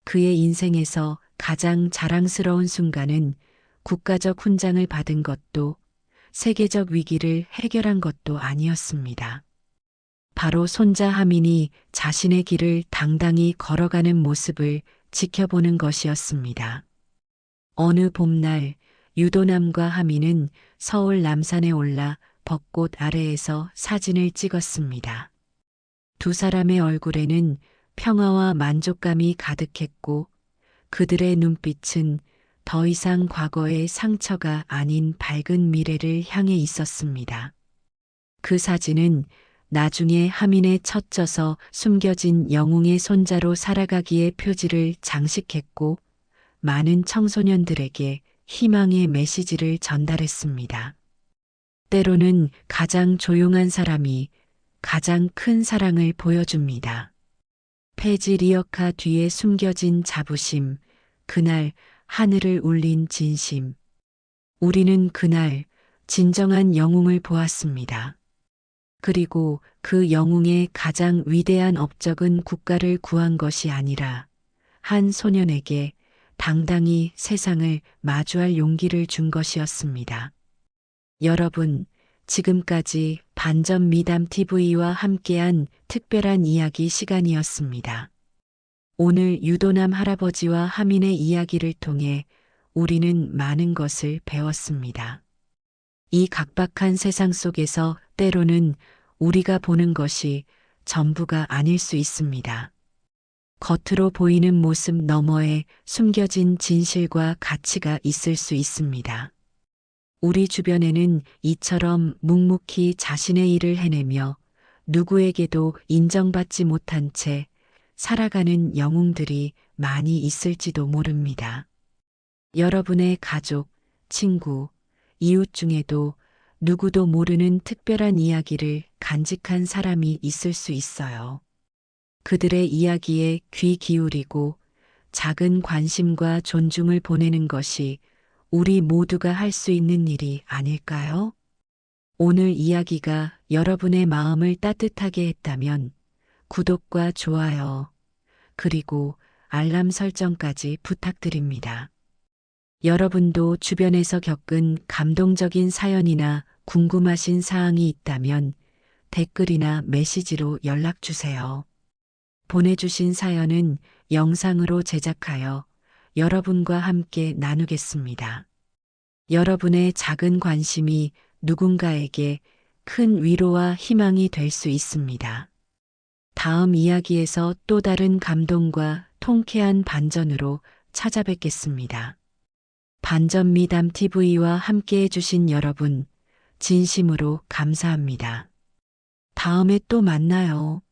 그의 인생에서 가장 자랑스러운 순간은 국가적 훈장을 받은 것도 세계적 위기를 해결한 것도 아니었습니다. 바로 손자 하민이 자신의 길을 당당히 걸어가는 모습을 지켜보는 것이었습니다. 어느 봄날 유도남과 하민은 서울 남산에 올라 벚꽃 아래에서 사진을 찍었습니다. 두 사람의 얼굴에는 평화와 만족감이 가득했고, 그들의 눈빛은 더 이상 과거의 상처가 아닌 밝은 미래를 향해 있었습니다. 그 사진은 나중에 하민의 첫져서 숨겨진 영웅의 손자로 살아가기의 표지를 장식했고, 많은 청소년들에게 희망의 메시지를 전달했습니다. 때로는 가장 조용한 사람이 가장 큰 사랑을 보여줍니다. 페지 리어카 뒤에 숨겨진 자부심, 그날 하늘을 울린 진심. 우리는 그날 진정한 영웅을 보았습니다. 그리고 그 영웅의 가장 위대한 업적은 국가를 구한 것이 아니라 한 소년에게 당당히 세상을 마주할 용기를 준 것이었습니다. 여러분, 지금까지 반전 미담 TV와 함께한 특별한 이야기 시간이었습니다. 오늘 유도남 할아버지와 하민의 이야기를 통해 우리는 많은 것을 배웠습니다. 이 각박한 세상 속에서 때로는 우리가 보는 것이 전부가 아닐 수 있습니다. 겉으로 보이는 모습 너머에 숨겨진 진실과 가치가 있을 수 있습니다. 우리 주변에는 이처럼 묵묵히 자신의 일을 해내며 누구에게도 인정받지 못한 채 살아가는 영웅들이 많이 있을지도 모릅니다. 여러분의 가족, 친구, 이웃 중에도 누구도 모르는 특별한 이야기를 간직한 사람이 있을 수 있어요. 그들의 이야기에 귀 기울이고 작은 관심과 존중을 보내는 것이 우리 모두가 할 수 있는 일이 아닐까요? 오늘 이야기가 여러분의 마음을 따뜻하게 했다면 구독과 좋아요, 그리고 알람 설정까지 부탁드립니다. 여러분도 주변에서 겪은 감동적인 사연이나 궁금하신 사항이 있다면 댓글이나 메시지로 연락 주세요. 보내주신 사연은 영상으로 제작하여 여러분과 함께 나누겠습니다. 여러분의 작은 관심이 누군가에게 큰 위로와 희망이 될 수 있습니다. 다음 이야기에서 또 다른 감동과 통쾌한 반전으로 찾아뵙겠습니다. 반전 미담 TV와 함께 해주신 여러분, 진심으로 감사합니다. 다음에 또 만나요.